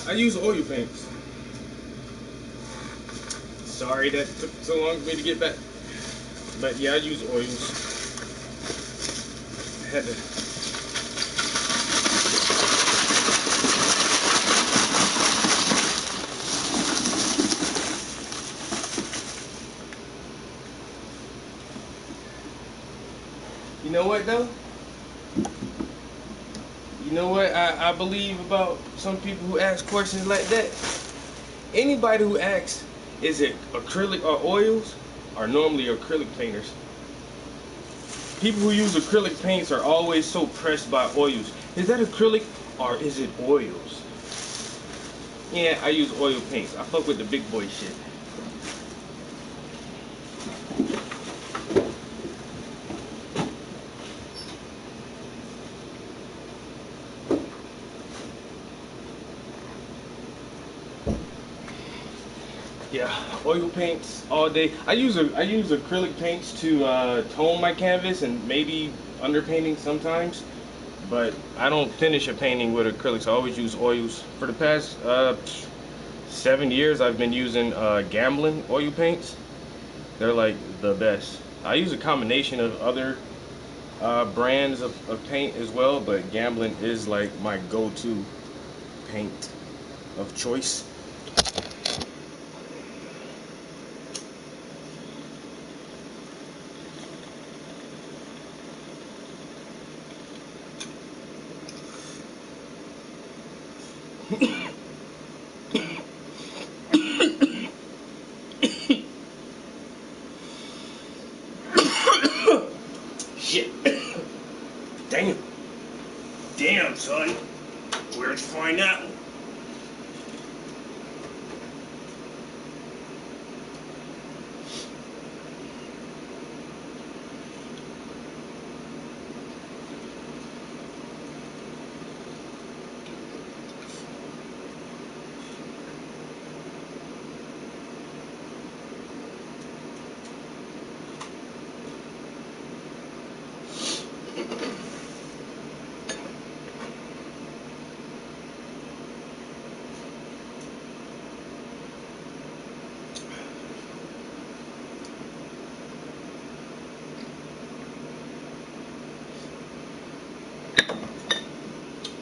I use oil paints. Sorry that took so long for me to get back. But yeah, I use oils. I had to. You know what though? You know what I believe about some people who ask questions like that? Anybody who asks, is it acrylic or oils, are normally acrylic painters. People who use acrylic paints are always so pressed by oils. Is that acrylic or is it oils? Yeah, I use oil paints. I fuck with the big boy shit. Yeah, oil paints all day. I use acrylic paints to tone my canvas and maybe underpainting sometimes, but I don't finish a painting with acrylics. I always use oils. For the past 7 years, I've been using Gamblin oil paints. They're like the best. I use a combination of other brands of paint as well, but Gamblin is like my go-to paint of choice. Shit. Damn. Damn, son. Where'd you find that one?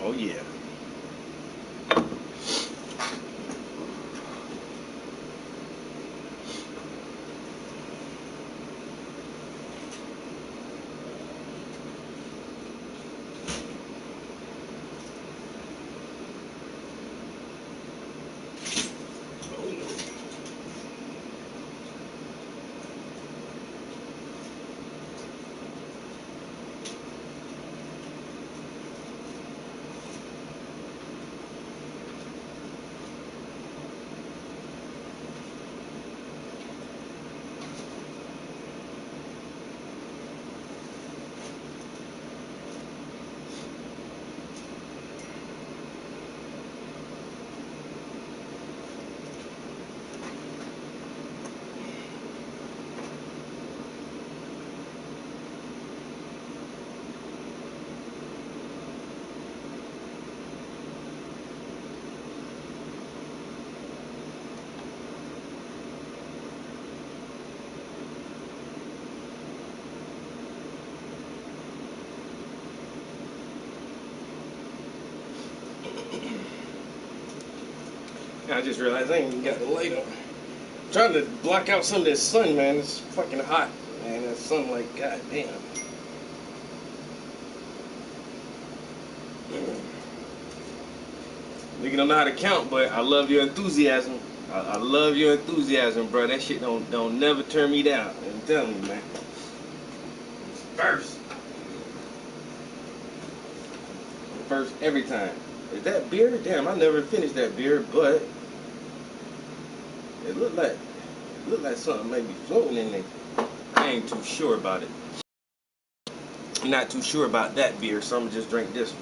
Oh yeah. I just realized I ain't even got the light on. I'm trying to block out some of this sun, man. It's fucking hot, man. That sun, like, goddamn. Nigga don't know how to count, but I love your enthusiasm. I love your enthusiasm, bro. That shit don't never turn me down. I'm telling you, man. First. First every time. Is that beer? Damn, I never finished that beer, but it looked like something may be floating in there. I ain't too sure about it. I'm not too sure about that beer, so I'm gonna just drink this one.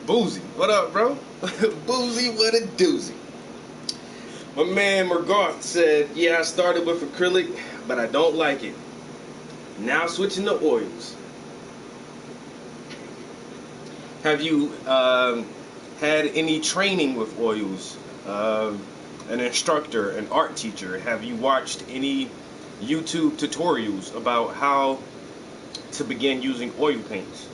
Boozy, what up, bro? Boozy, what a doozy. My man Mergarth said, yeah, I started with acrylic, but I don't like it. Now switching to oils. Have you had any training with oils? An instructor, an art teacher? Have you watched any YouTube tutorials about how to begin using oil paints?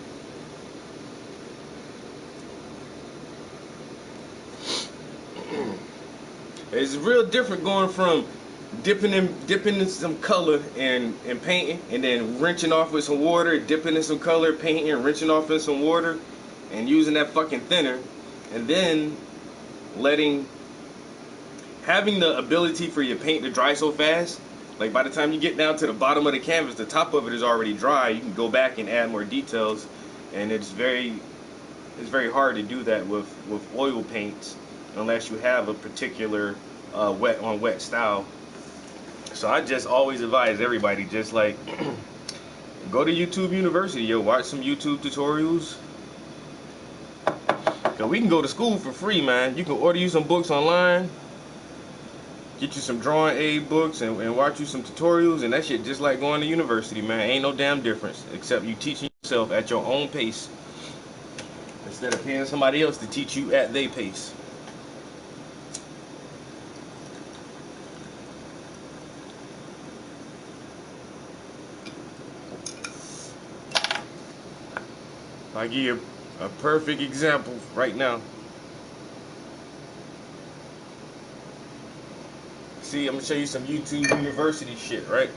It's real different going from dipping in some color and painting, and then rinsing off with some water, dipping in some color, painting, rinsing off in some water, and using that fucking thinner, and then having the ability for your paint to dry so fast. Like by the time you get down to the bottom of the canvas, the top of it is already dry. You can go back and add more details, and it's very hard to do that with oil paints unless you have a particular wet on wet style. So I just always advise everybody, just like go to YouTube University, yo, watch some YouTube tutorials, Cause we can go to school for free, man. You can order you some books online, get you some drawing aid books, and watch you some tutorials, and that shit just like going to university, man. Ain't no damn difference, except you teaching yourself at your own pace instead of paying somebody else to teach you at their pace. I'll give you a perfect example right now. See, I'm gonna show you some YouTube University shit, right?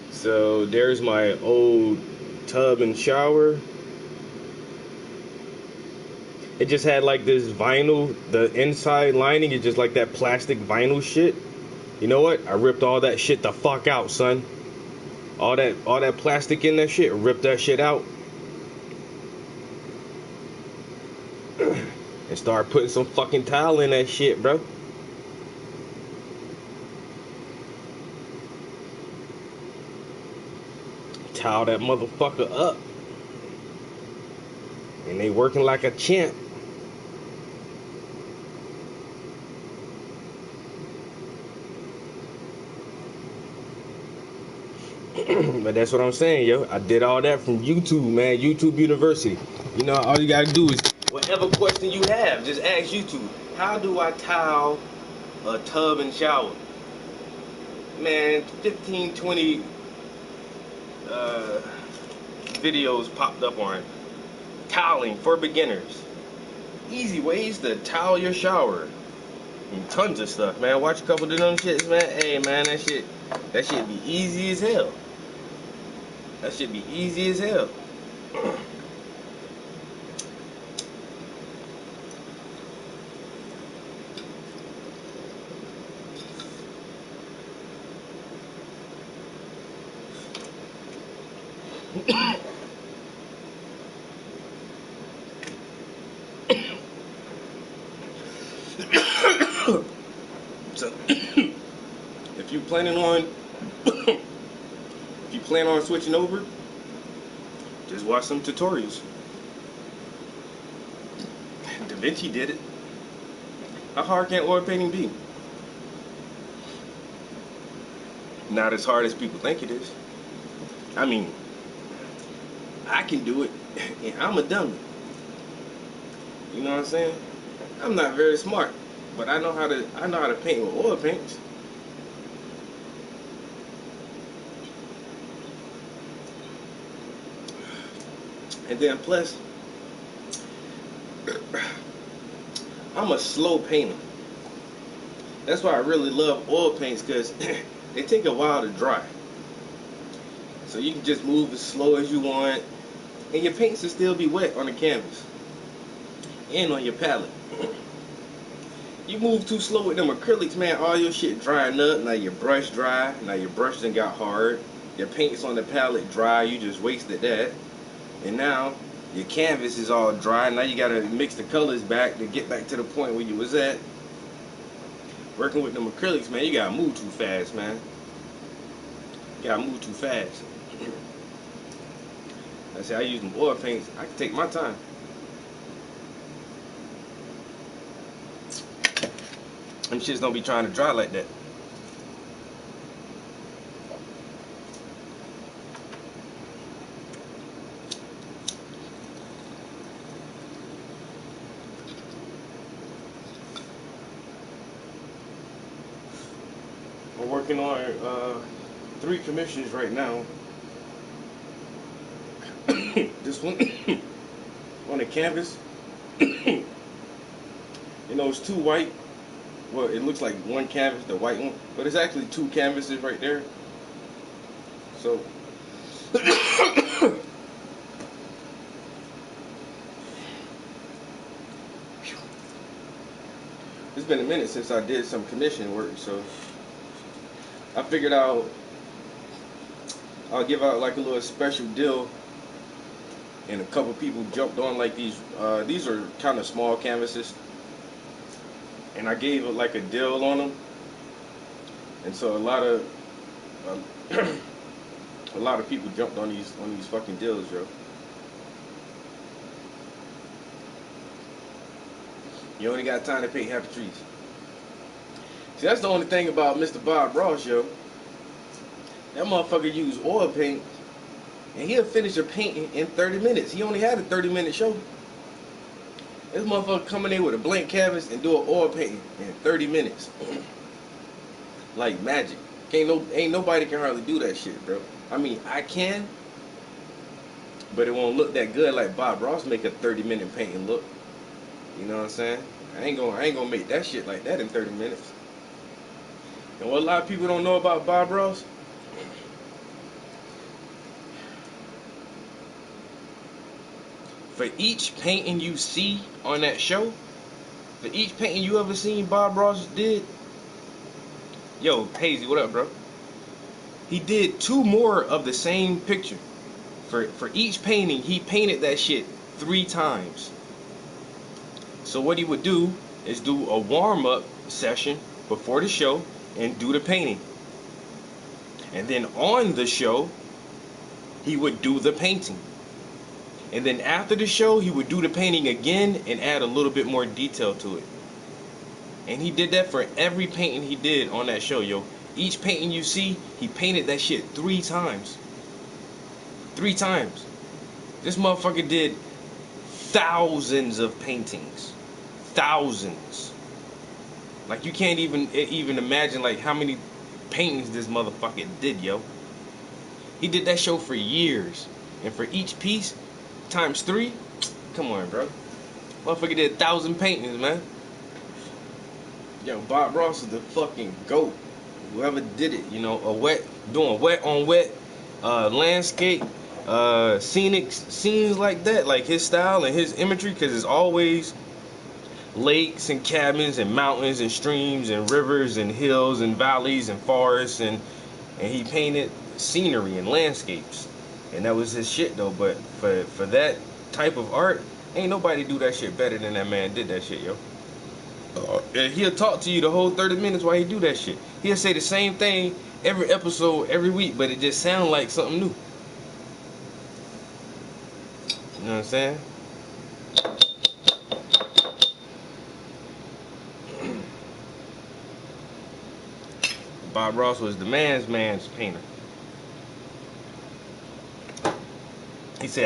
So there's my old tub and shower. It just had like this vinyl, the inside lining is just like that plastic vinyl shit. You know what? I ripped all that shit the fuck out, son. All that plastic in that shit, ripped that shit out. And start putting some fucking tile in that shit, bro. Tile that motherfucker up. And they working like a champ. But that's what I'm saying, yo. I did all that from YouTube, man. YouTube University. You know, all you gotta do is whatever question you have, just ask YouTube. How do I tile a tub and shower? Man, 15, 20 videos popped up on tiling for beginners. Easy ways to tile your shower. And tons of stuff, man. Watch a couple of them shits, man. Hey, man, that shit be easy as hell. That shit be easy as hell. So, if you plan on switching over, just watch some tutorials. Da Vinci did it. How hard can oil painting be? Not as hard as people think it is. I mean, I can do it, and I'm a dummy. You know what I'm saying? I'm not very smart, but I know how to paint with oil paints. And then plus, I'm a slow painter. That's why I really love oil paints, because they take a while to dry. So you can just move as slow as you want, and your paints will still be wet on the canvas and on your palette. You move too slow with them acrylics, man, all your shit drying up. Now your brush dry, now your brush done got hard. Your paint's on the palette dry, you just wasted that. And now your canvas is all dry. Now you gotta mix the colors back to get back to the point where you was at. Working with them acrylics, man, you gotta move too fast, man. You gotta move too fast. I say I use them oil paints, I can take my time. Them shits don't be trying to dry like that. We're working on 3 commissions right now. This one on the canvas. You know, it's 2 white. Well, it looks like 1 canvas, the white one, but it's actually 2 canvases right there. So it's been a minute since I did some commission work, so I figured I'll give out like a little special deal. And a couple people jumped on like these are kind of small canvases, and I gave like a deal on them. And so a lot of A lot of people jumped on these fucking deals, yo. You only got time to paint half the trees. See, that's the only thing about Mr. Bob Ross, yo. That motherfucker used oil paint, and he'll finish a painting in 30 minutes. He only had a 30-minute show. This motherfucker coming in with a blank canvas and do an oil painting in 30 minutes. Like magic. Ain't nobody can hardly do that shit, bro. I mean, I can, but it won't look that good like Bob Ross make a 30-minute painting look. You know what I'm saying? I ain't gonna make that shit like that in 30 minutes. And what a lot of people don't know about Bob Ross, for each painting you see on that show, for each painting you ever seen Bob Ross did, yo, Hazy, what up, bro? He did 2 more of the same picture. For each painting, he painted that shit 3 times. So what he would do is do a warm-up session before the show and do the painting. And then on the show, he would do the painting. And then after the show, he would do the painting again and add a little bit more detail to it. And he did that for every painting he did on that show, yo. Each painting you see, he painted that shit 3 times. 3 times. This motherfucker did thousands of paintings. Thousands. Like, you can't even imagine like how many paintings this motherfucker did, yo. He did that show for years. And for each piece, times 3, come on, bro. Motherfucker did 1,000 paintings, man. Yo, Bob Ross is the fucking GOAT. Whoever did it, you know, doing wet on wet, landscape, scenic scenes like that, like his style and his imagery, because it's always lakes and cabins and mountains and streams and rivers and hills and valleys and forests, and he painted scenery and landscapes, and that was his shit though. But for that type of art, ain't nobody do that shit better than that man did that shit, yo. And he'll talk to you the whole 30 minutes while he do that shit. He'll say the same thing every episode, every week, but it just sound like something new. You know what I'm saying? Bob Ross was the man's painter. He said,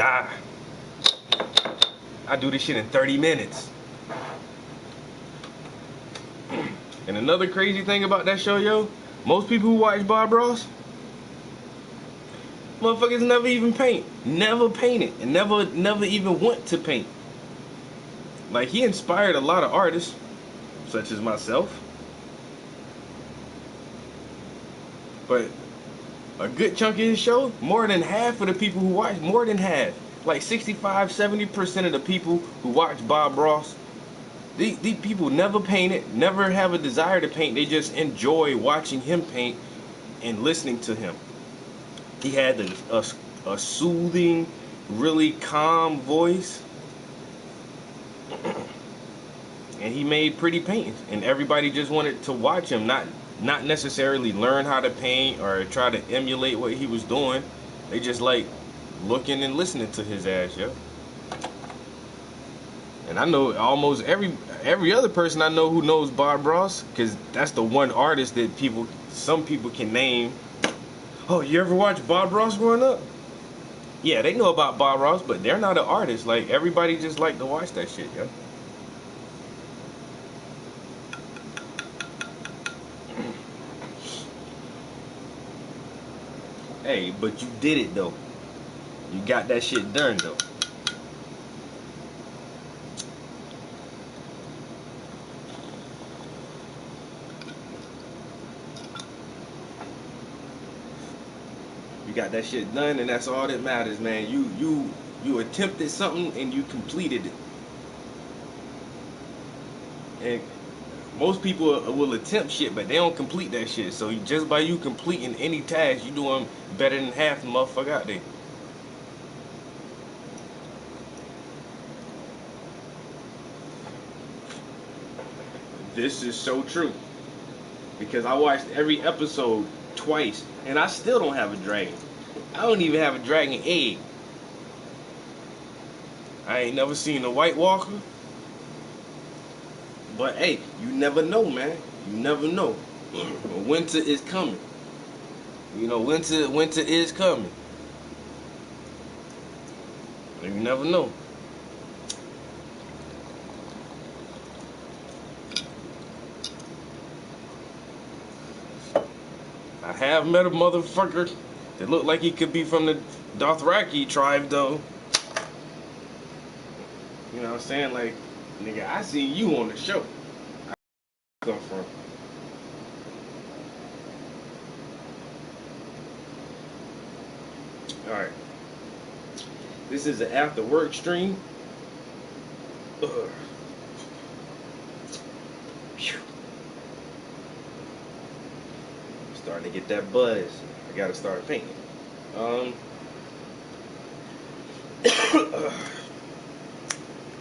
I do this shit in 30 minutes. And another crazy thing about that show, yo, most people who watch Bob Ross, motherfuckers never even paint. Never painted. And never even want to paint. Like, he inspired a lot of artists, such as myself. But a good chunk of his show, more than half of the people who watch, more than half, like 65-70% of the people who watch Bob Ross, these people never painted, never have a desire to paint. They just enjoy watching him paint and listening to him. He had a soothing, really calm voice. And he made pretty paintings. And everybody just wanted to watch him, not necessarily learn how to paint or try to emulate what he was doing. They just like looking and listening to his ass, yo. And I know almost every other person I know who knows Bob Ross, because that's the one artist that some people can name. Oh, you ever watch Bob Ross growing up? Yeah, they know about Bob Ross, but they're not an artist. Like, everybody just like to watch that shit, yo. Hey, but you did it though. You got that shit done though. You got that shit done, and that's all that matters, man. You attempted something and you completed it. And most people will attempt shit, but they don't complete that shit. So just by you completing any task, you doing better than half the motherfucker out there. This is so true. Because I watched every episode twice, and I still don't have a dragon. I don't even have a dragon egg. I ain't never seen a White Walker. But hey, you never know, man. You never know. Winter is coming. You know, winter is coming. You never know. I have met a motherfucker that looked like he could be from the Dothraki tribe, though. You know what I'm saying? Like, nigga, I seen you on the show. I come from. Alright. This is an after work stream. Ugh. Starting to get that buzz. I gotta start painting.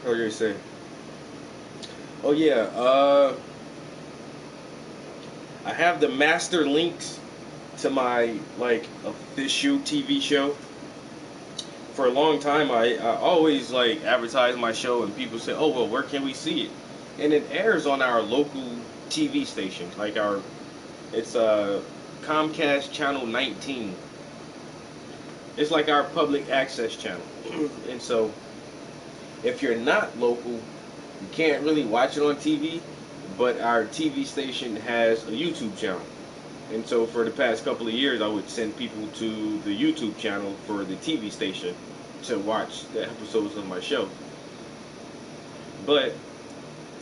What you say? Oh yeah, I have the master links to my like official TV show. For a long time, I always like advertise my show, and people say, "Oh well, where can we see it?" And it airs on our local TV station, like it's Comcast Channel 19. It's like our public access channel, and so if you're not local, you can't really watch it on TV. But our TV station has a YouTube channel. And so for the past couple of years, I would send people to the YouTube channel for the TV station to watch the episodes of my show. But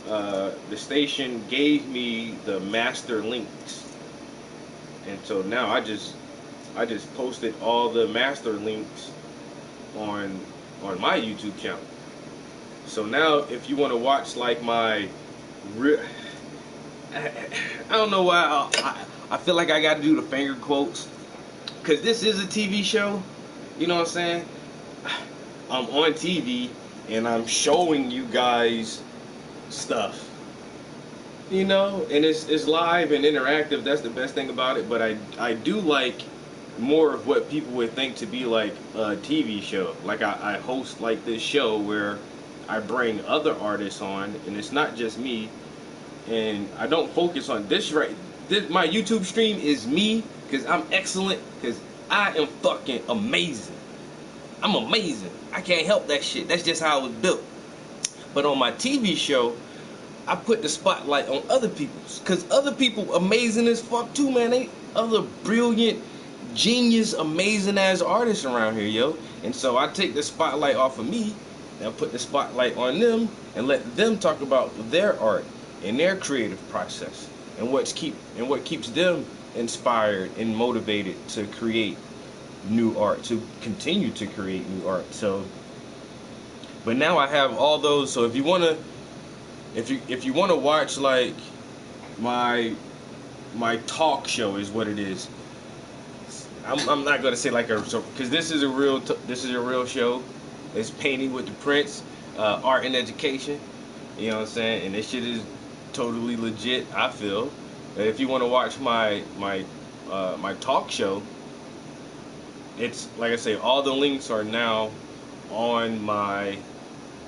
the station gave me the master links, and so now I just posted all the master links on my YouTube channel. So now if you want to watch like my I don't know why I feel like I got to do the finger quotes, because this is a TV show. You know what I'm saying? I'm on TV and I'm showing you guys stuff. You know, and it's live and interactive. That's the best thing about it. But I do like more of what people would think to be like a TV show. Like I host like this show where I bring other artists on, and it's not just me. And I don't focus on this my YouTube stream is me, because I'm excellent, because I am fucking amazing. I'm amazing. I can't help that shit. That's just how I was built. But on my TV show, I put the spotlight on other people's, because other people amazing as fuck too, man. They other brilliant, genius, amazing ass artists around here, yo. And so I take the spotlight off of me and put the spotlight on them and let them talk about their art and their creative process, and what keeps them inspired and motivated to create new art, to continue to create new art. So, but now I have all those. So if you wanna watch like my talk show is what it is. I'm not gonna say like because this is a real show. It's Painting with the Prince, art and education. You know what I'm saying? And this shit is totally legit. I feel that if you want to watch my talk show, it's like I say, all the links are now on my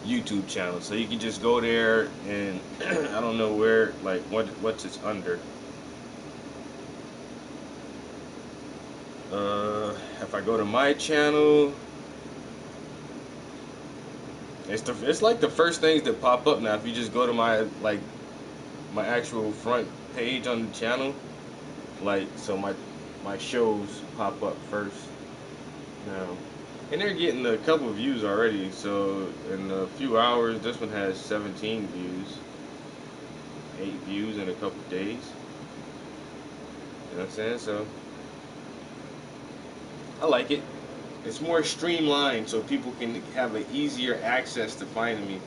YouTube channel, so you can just go there and I don't know where, like what's it's under. If I go to my channel, it's like the first things that pop up now. If you just go to my actual front page on the channel, like, so my shows pop up first now, and they're getting a couple of views already. So in a few hours, this one has 17 views, 8 views in a couple of days. You know what I'm saying? So I like it. It's more streamlined, so people can have an easier access to finding me.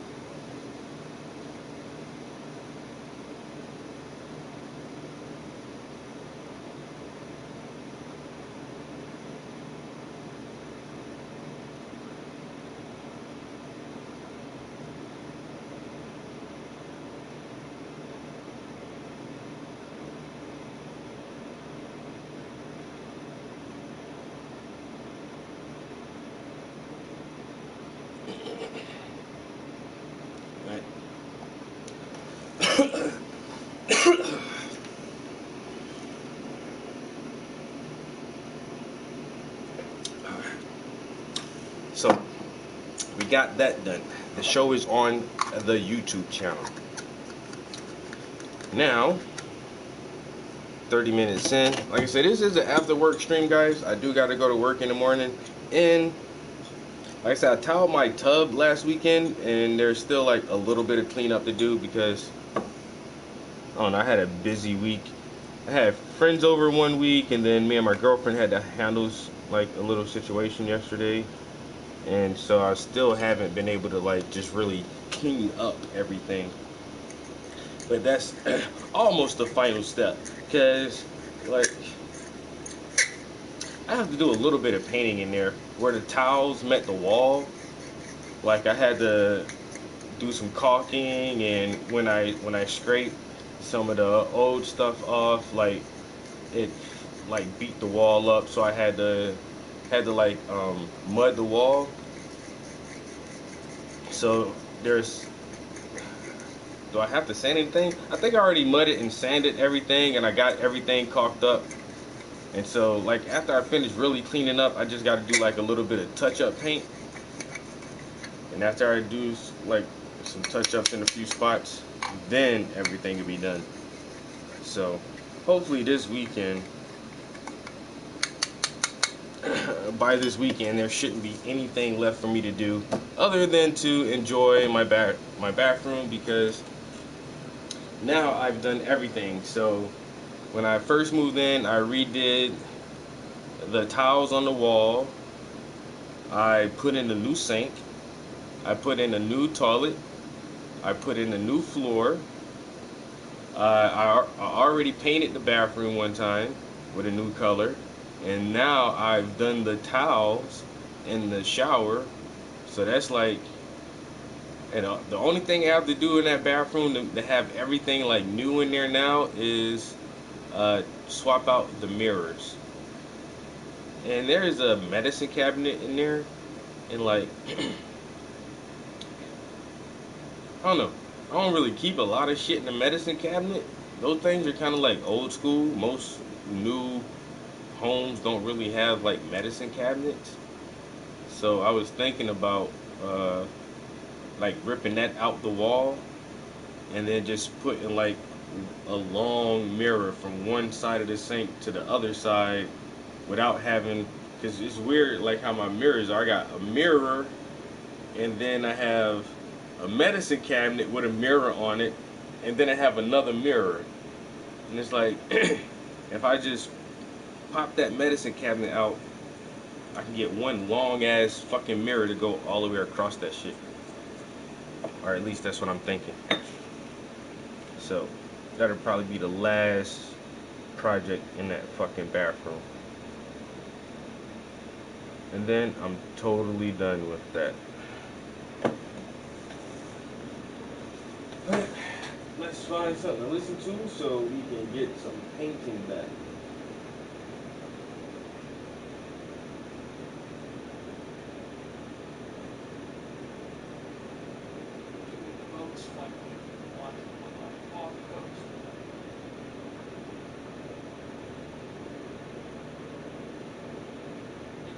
So we got that done. The show is on the YouTube channel. Now, 30 minutes in. Like I said, this is an after work stream, guys. I do got to go to work in the morning. And like I said, I toweled my tub last weekend, and there's still like a little bit of cleanup to do because, I don't know, I had a busy week. I had friends over one week, and then me and my girlfriend had to handle like a little situation yesterday. And so I still haven't been able to like just really clean up everything. But that's almost the final step, because like I have to do a little bit of painting in there where the towels met the wall. Like I had to do some caulking, and when I scraped some of the old stuff off, like it like beat the wall up, so I had to like mud the wall. So there's, do I have to sand anything? I think I already mudded and sanded everything, and I got everything caulked up. And so like after I finish really cleaning up, I just got to do like a little bit of touch-up paint. And after I do like some touch-ups in a few spots, then everything will be done. So hopefully this weekend, by this weekend, there shouldn't be anything left for me to do other than to enjoy my bathroom, because now I've done everything. So when I first moved in, I redid the tiles on the wall. I put in a new sink. I put in a new toilet. I put in a new floor. I already painted the bathroom one time with a new color. And now I've done the towels in the shower. So that's like, and the only thing I have to do in that bathroom to have everything like new in there now is swap out the mirrors. And there's a medicine cabinet in there, and like I don't know, I don't really keep a lot of shit in the medicine cabinet. Those things are kind of like old school. Most new homes don't really have like medicine cabinets. So I was thinking about like ripping that out the wall, and then just putting like a long mirror from one side of the sink to the other side without having, because it's weird like how my mirrors are. I got a mirror, and then I have a medicine cabinet with a mirror on it, and then I have another mirror. And it's like, if I just pop that medicine cabinet out, I can get one long ass fucking mirror to go all the way across that shit. Or at least that's what I'm thinking. So that'll probably be the last project in that fucking bathroom. And then I'm totally done with that. Let's find something to listen to so we can get some painting back.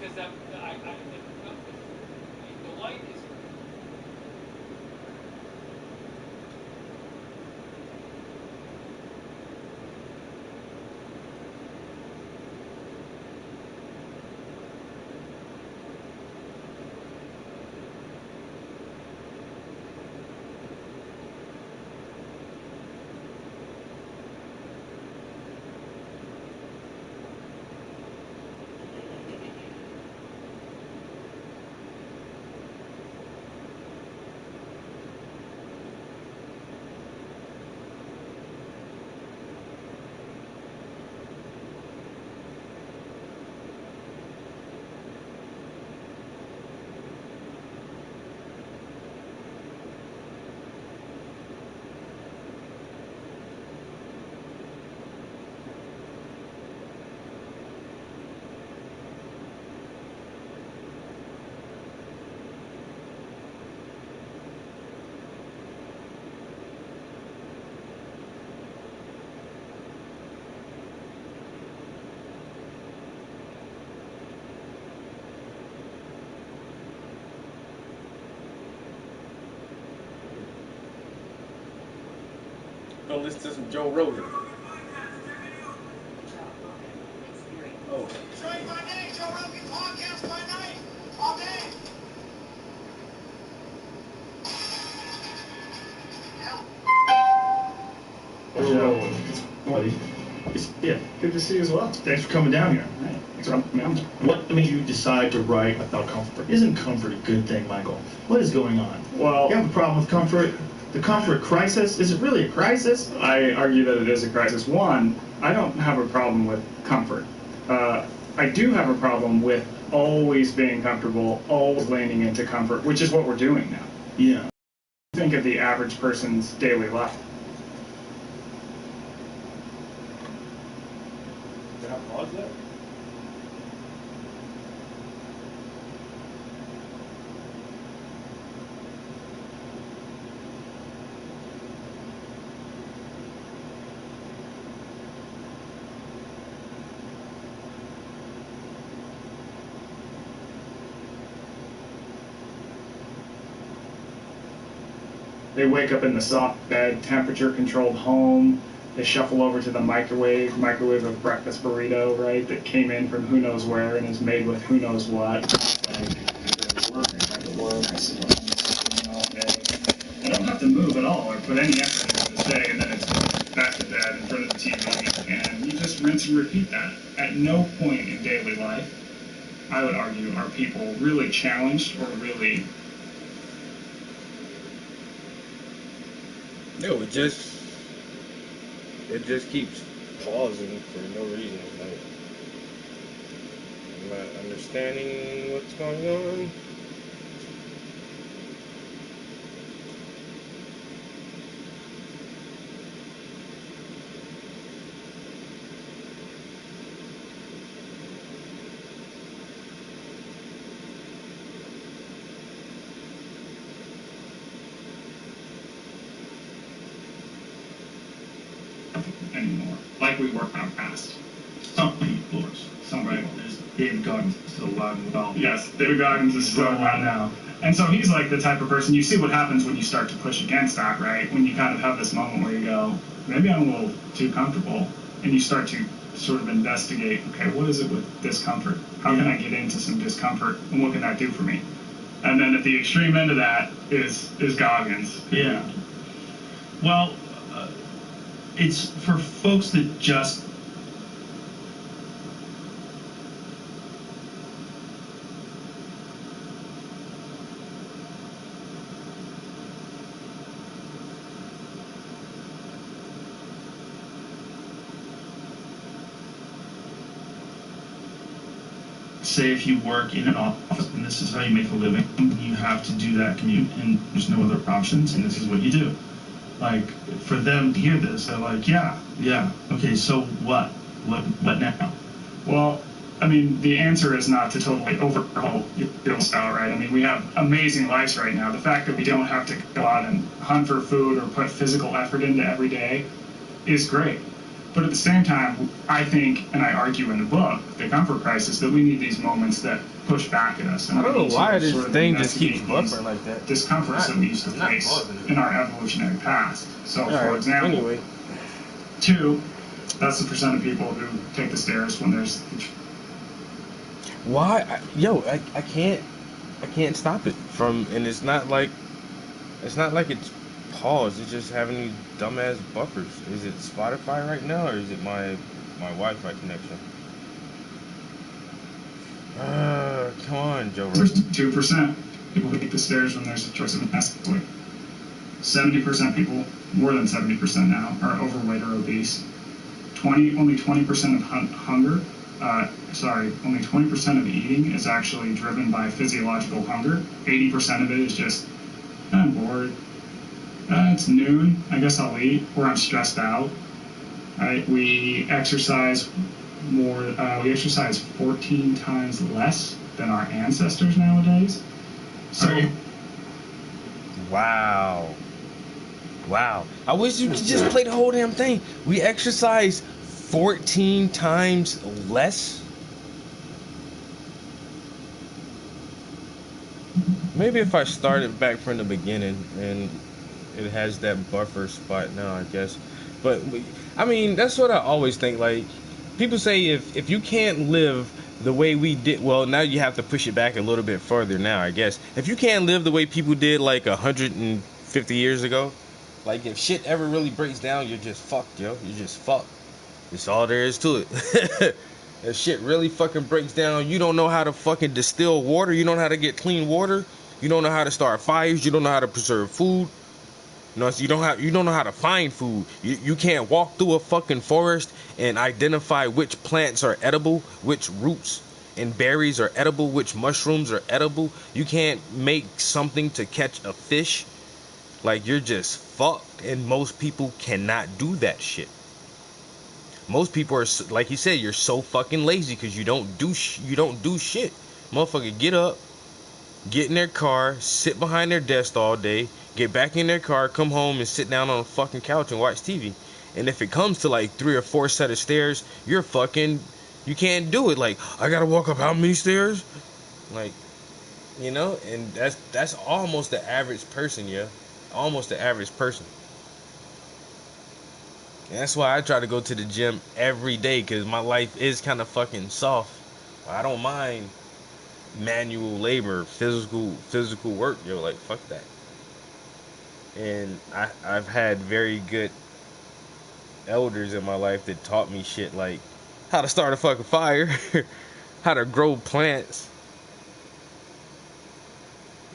Because that, the light is. Gonna listen to some Joe Rogan. Oh. Straight by day, Joe Rogan podcast by night, all day. Joe, buddy. Yeah, good to see you as well. Thanks for coming down here. Right. Thanks for coming down. What made you decide to write about comfort? Isn't comfort a good thing, Michael? What is going on? Well, you have a problem with comfort? The comfort crisis? Is it really a crisis? I argue that it is a crisis. One, I don't have a problem with comfort. I do have a problem with always being comfortable, always leaning into comfort, which is what we're doing now. Yeah. Think of the average person's daily life. Can I pause that? They wake up in the soft bed, temperature-controlled home. They shuffle over to the microwave a breakfast burrito, right, that came in from who knows where and is made with who knows what. I don't have to move at all or put any effort into this day, and then it's back to bed in front of the TV, and you just rinse and repeat that. At no point in daily life, I would argue, are people really challenged or really... No, it just keeps pausing for no reason. Like, I'm not understanding what's going on. Anymore, like we were in our past. Some people, there's David Goggins still alive and well. Yes, David Goggins is still alive now. And so he's like the type of person, you see what happens when you start to push against that, right? When you kind of have this moment where you go, maybe I'm a little too comfortable, and you start to sort of investigate, okay, what is it with discomfort? How can I get into some discomfort, and what can that do for me? And then at the extreme end of that is Goggins. Yeah. Well, it's for folks that just say if you work in an office and this is how you make a living, you have to do that commute and there's no other options and this is what you do. Like, for them to hear this, they're like, yeah, okay, so what? What now? Well, I mean, the answer is not to totally overhaul your style, right? I mean, we have amazing lives right now. The fact that we don't have to go out and hunt for food or put physical effort into every day is great. But at the same time, I think, and I argue in the book, The Comfort Crisis, that we need these moments that push back at us. And I don't know why this sort of thing just keeps investigate buffering like that. discomforts that we used to face in our evolutionary past. So, for example, anyway. 2, that's the percent of people who take the stairs when there's... Why? I can't stop it from, and it's not like it's paused. It's just having these dumbass buffers. Is it Spotify right now, or is it my Wi-Fi connection? Come on, Joe. 2% people who take the stairs when there's a choice of an escalator. 70% people, more than 70% now, are overweight or obese. Only 20% of hunger. Only 20% of eating is actually driven by physiological hunger. 80% of it is just, I'm bored. It's noon, I guess I'll eat, or I'm stressed out. Right? We exercise more. We exercise 14 times less than our ancestors nowadays. So, wow. I wish you could just play the whole damn thing. We exercise 14 times less. Maybe if I started back from the beginning and it has that buffer spot now, I guess. But I mean, that's what I always think. Like, people say if you can't live the way we did, well, now you have to push it back a little bit further. Now, I guess if you can't live the way people did like 150 years ago, like if shit ever really breaks down, you're just fucked, yo. You're just fucked. That's all there is to it. If shit really fucking breaks down, you don't know how to fucking distill water. You don't know how to get clean water. You don't know how to start fires. You don't know how to preserve food. You know, so you don't know how to find food. You can't walk through a fucking forest and identify which plants are edible, which roots and berries are edible, which mushrooms are edible. You can't make something to catch a fish. Like, you're just fucked, and most people cannot do that shit. Most people are, like you said, you're so fucking lazy because you don't do shit. Motherfucker, get up, get in their car, sit behind their desk all day, get back in their car, come home and sit down on a fucking couch and watch TV. And if it comes to like 3 or 4 set of stairs, you can't do it. Like, I gotta walk up how many stairs? Like, and that's almost the average person, yeah. Almost the average person. And that's why I try to go to the gym every day, because my life is kind of fucking soft. I don't mind manual labor, physical work, yo. Like, fuck that. And I've had very good elders in my life that taught me shit like how to start a fucking fire, how to grow plants.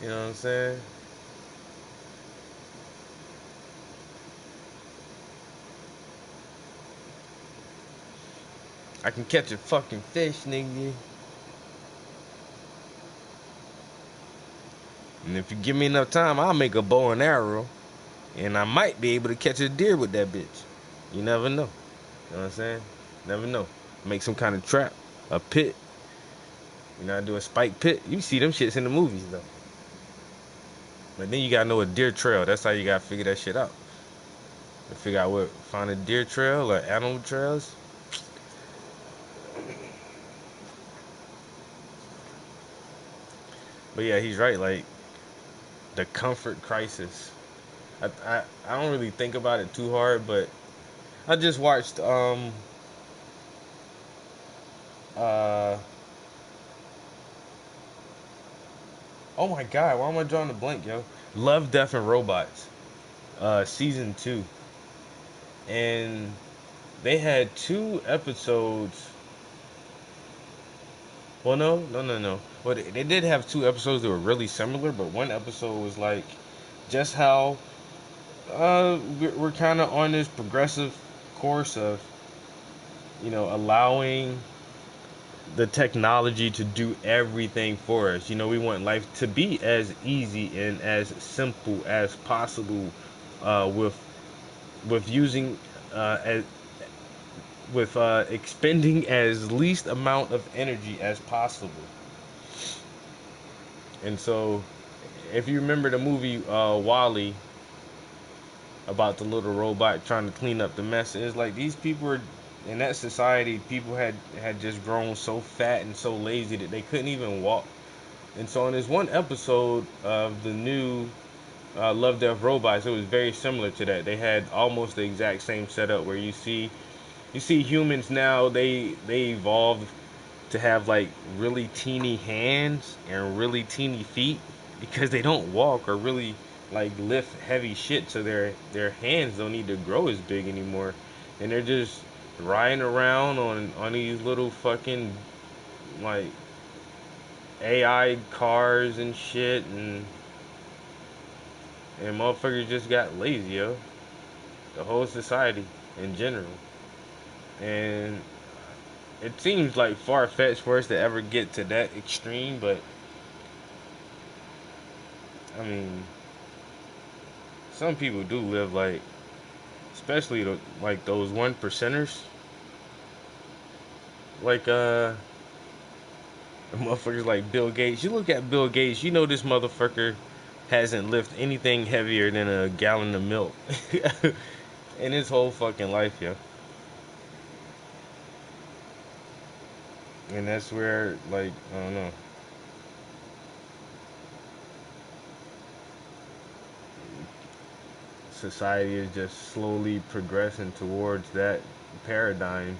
You know what I'm saying? I can catch a fucking fish, nigga. And if you give me enough time, I'll make a bow and arrow. And I might be able to catch a deer with that bitch. You never know. You know what I'm saying? Never know. Make some kind of trap, a pit. I do a spike pit. You see them shits in the movies, though. But then you gotta know a deer trail. That's how you gotta figure that shit out. To figure out find a deer trail or animal trails. But yeah, he's right. Like, the comfort crisis. I don't really think about it too hard, but I just watched uh oh my god, why am I drawing a blank, yo? Love, Death and Robots, season 2. And they had 2 episodes. Well, no. Well, they did have 2 episodes that were really similar, but one episode was like just how we're kind of on this progressive course of, allowing the technology to do everything for us. We want life to be as easy and as simple as possible, with using as with expending as least amount of energy as possible. And so, if you remember the movie Wall-E, about the little robot trying to clean up the mess, it's like these people were in that society. People had just grown so fat and so lazy that they couldn't even walk. And so, in this one episode of the new Love, Death, Robots, it was very similar to that. They had almost the exact same setup where you see humans now, they evolved to have like really teeny hands and really teeny feet, because they don't walk or really like lift heavy shit, so their hands don't need to grow as big anymore, and they're just riding around on these little fucking like AI cars and shit, and motherfuckers just got lazy, yo. The whole society in general. And it seems like far-fetched for us to ever get to that extreme, but I mean, some people do live like, especially like those 1%ers, like motherfuckers like Bill Gates. You look at Bill Gates, this motherfucker hasn't lifted anything heavier than a gallon of milk in his whole fucking life, yo. And that's where, like, I don't know. society is just slowly progressing towards that paradigm.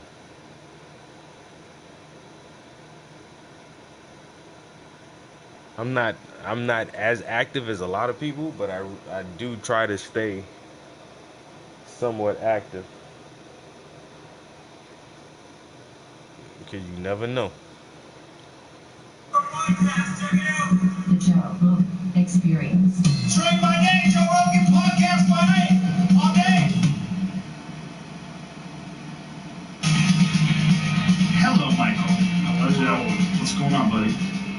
I'm not I'm not as active as a lot of people, but I do try to stay somewhat active because you never know. The Joe Rogan Experience. Drink by day, Joe Rogan podcast by night, all day. Hello, Michael. Hello, Joe. What's going on, buddy?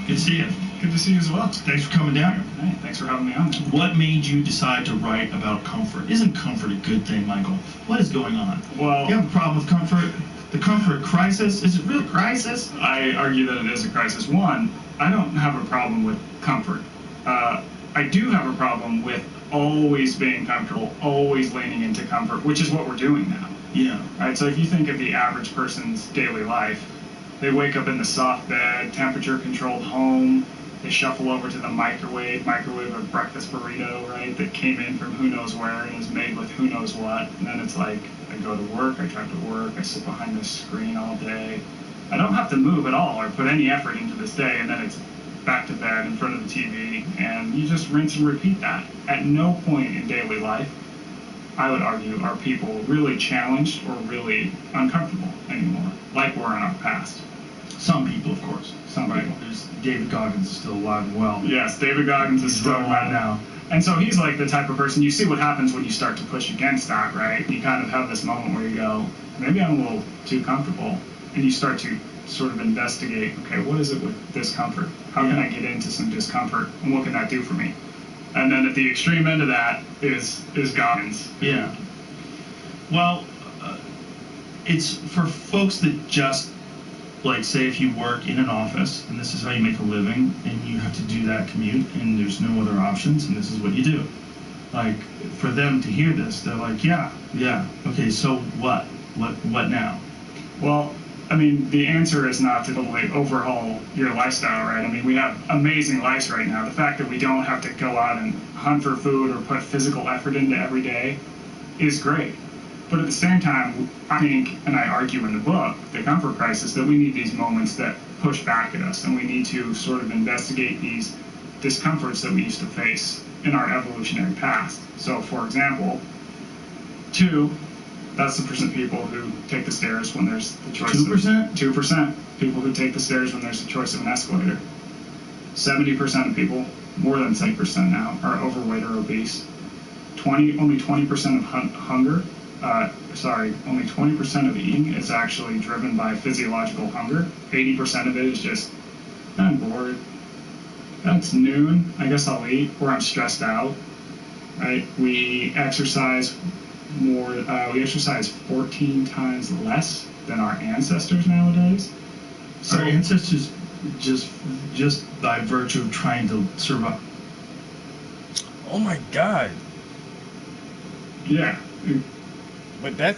Good to see you. Good to see you as well. Thanks for coming down here. Hey, thanks for having me on. What made you decide to write about comfort? Isn't comfort a good thing, Michael? What is going on? Well, You have a problem with comfort? The comfort crisis? Is it really a crisis? I argue that it is a crisis. One, I don't have a problem with comfort. I do have a problem with always being comfortable, always leaning into comfort, which is what we're doing now. Yeah. Right? So if you think of the average person's daily life, they wake up in the soft bed, temperature-controlled home. They shuffle over to the microwave a breakfast burrito, right, that came in from who knows where and is made with who knows what. And then it's like, I go to work, I drive to work, I sit behind this screen all day. I don't have to move at all or put any effort into this day, and then it's back to bed in front of the TV, and you just rinse and repeat that. At no point in daily life, I would argue, are people really challenged or really uncomfortable anymore, like we're in our past. Some people, of course. Some people. There's David Goggins is still alive and well. Yes, David Goggins is still alive now. And so he's like the type of person, you see what happens when you start to push against that, right? You kind of have this moment where you go, maybe I'm a little too comfortable. And you start to sort of investigate, okay, what is it with discomfort? How can I get into some discomfort? And what can that do for me? And then at the extreme end of that is Goggins. Yeah. Well, it's for folks that just, like, say if you work in an office and this is how you make a living and you have to do that commute and there's no other options and this is what you do. Like, for them to hear this, they're like, yeah, okay, so what? What now? Well, I mean, the answer is not to totally overhaul your lifestyle, right? I mean, we have amazing lives right now. The fact that we don't have to go out and hunt for food or put physical effort into every day is great. But at the same time, I think, and I argue in the book, The Comfort Crisis, that we need these moments that push back at us, and we need to sort of investigate these discomforts that we used to face in our evolutionary past. So, for example, 2, that's the percent of people who take the stairs when there's the choice. 2%? 2% people who take the stairs when there's the choice of an escalator. 70% of people, more than 70% now, are overweight or obese. Only 20% of hunger. Only 20% of eating is actually driven by physiological hunger. 80% of it is just, I'm bored. It's noon, I guess I'll eat, or I'm stressed out. Right? We exercise more. We exercise 14 times less than our ancestors nowadays. So our ancestors just by virtue of trying to survive. Oh my God. Yeah. But that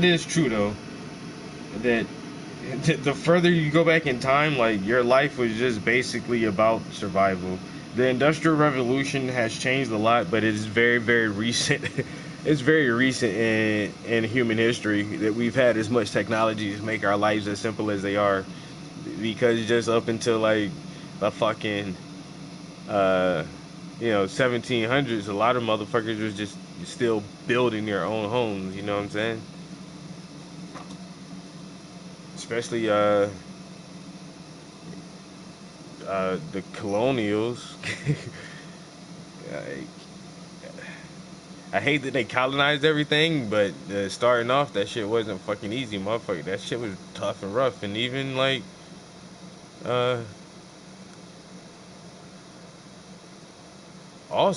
is true though. That the further you go back in time, like, your life was just basically about survival. The Industrial Revolution has changed a lot, but it is very, very recent. It's very recent in human history that we've had as much technology to make our lives as simple as they are. Because just up until like the fucking 1700s, a lot of motherfuckers was just still building their own homes, you know what I'm saying? Especially the colonials. I hate that they colonized everything, but starting off, that shit wasn't fucking easy, motherfucker. That shit was tough and rough, and even like all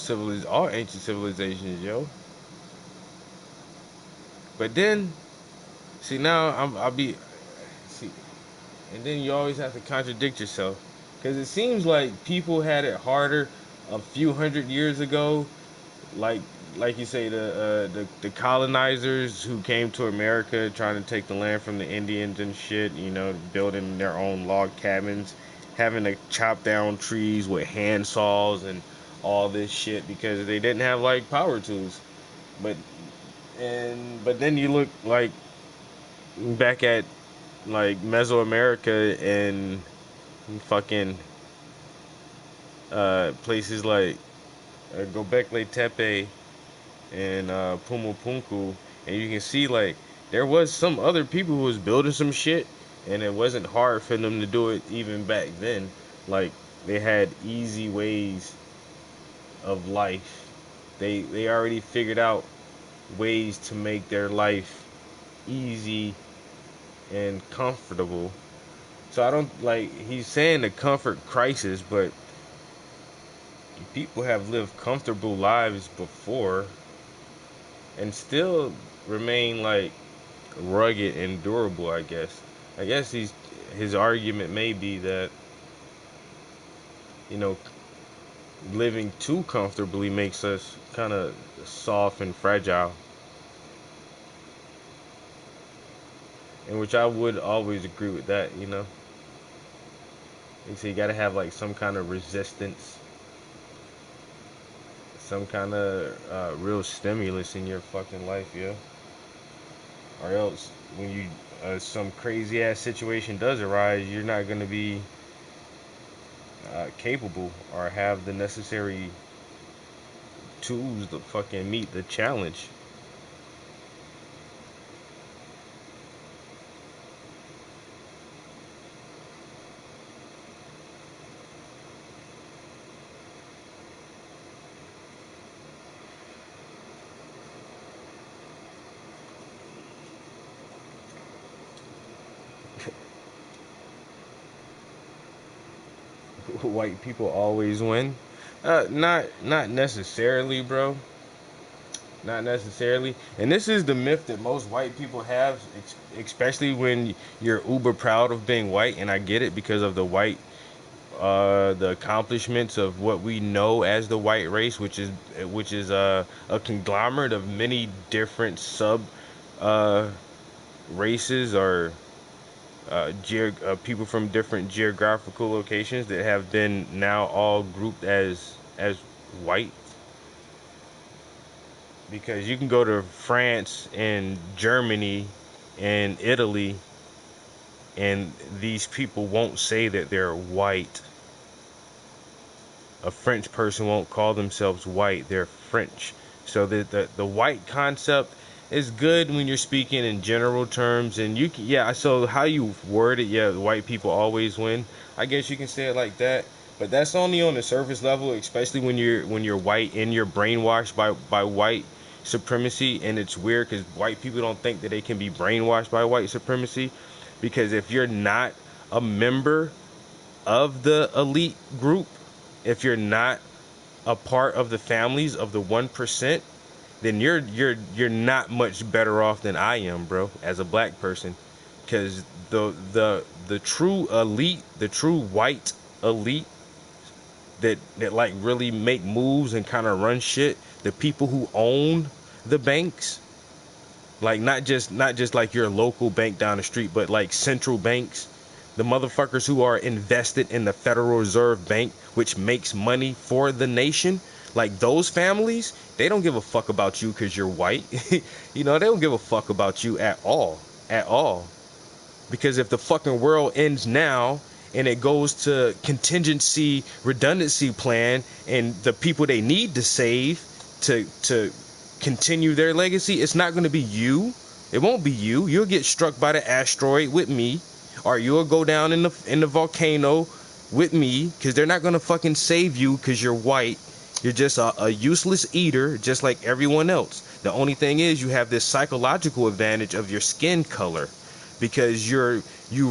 ancient civilizations, yo. But then, see, now and then you always have to contradict yourself, because it seems like people had it harder a few hundred years ago, like you say, the colonizers who came to America trying to take the land from the Indians and shit, building their own log cabins, having to chop down trees with hand saws and all this shit because they didn't have like power tools. But then you look like back at like Mesoamerica and fucking places like Gobekli Tepe and Pumapunku, and you can see like there was some other people who was building some shit, and it wasn't hard for them to do it even back then. Like they had easy ways of life. They already figured out ways to make their life easy and comfortable. So I don't like he's saying the comfort crisis, but people have lived comfortable lives before and still remain like rugged and durable, I guess. I guess his argument may be that, you know, living too comfortably makes us kind of soft and fragile. In which I would always agree with that, you know. They say you gotta have like some kind of resistance, some kind of real stimulus in your fucking life, yeah. Or else, when you some crazy ass situation does arise, you're not gonna be capable or have the necessary tools to fucking meet the challenge. White people always win. Not necessarily, bro. Not necessarily. And this is the myth that most white people have, especially when you're uber proud of being white. And I get it because of the accomplishments of what we know as the white race, which is a conglomerate of many different sub races or people from different geographical locations that have been now all grouped as white. Because you can go to France and Germany and Italy, and these people won't say that they're white. A French person won't call themselves white, they're French. So the white concept is good when you're speaking in general terms, and you can, yeah, so how you word it, yeah, white people always win. I guess you can say it like that, but that's only on the surface level, especially when you're white and you're brainwashed by white supremacy. And it's weird because white people don't think that they can be brainwashed by white supremacy, because if you're not a member of the elite group, if you're not a part of the families of the 1%, then you're not much better off than I am, bro, as a black person. Because the true elite, the true white elite that like really make moves and kind of run shit, the people who own the banks, like not just like your local bank down the street, but like central banks, the motherfuckers who are invested in the Federal Reserve Bank, which makes money for the nation, like those families, they don't give a fuck about you because you're white. You know, they don't give a fuck about you at all. At all. Because if the fucking world ends now and it goes to contingency redundancy plan and the people they need to save to continue their legacy, it's not going to be you. It won't be you. You'll get struck by the asteroid with me, or you'll go down in the volcano with me, because they're not going to fucking save you because you're white. You're just a useless eater, just like everyone else. The only thing is you have this psychological advantage of your skin color, because you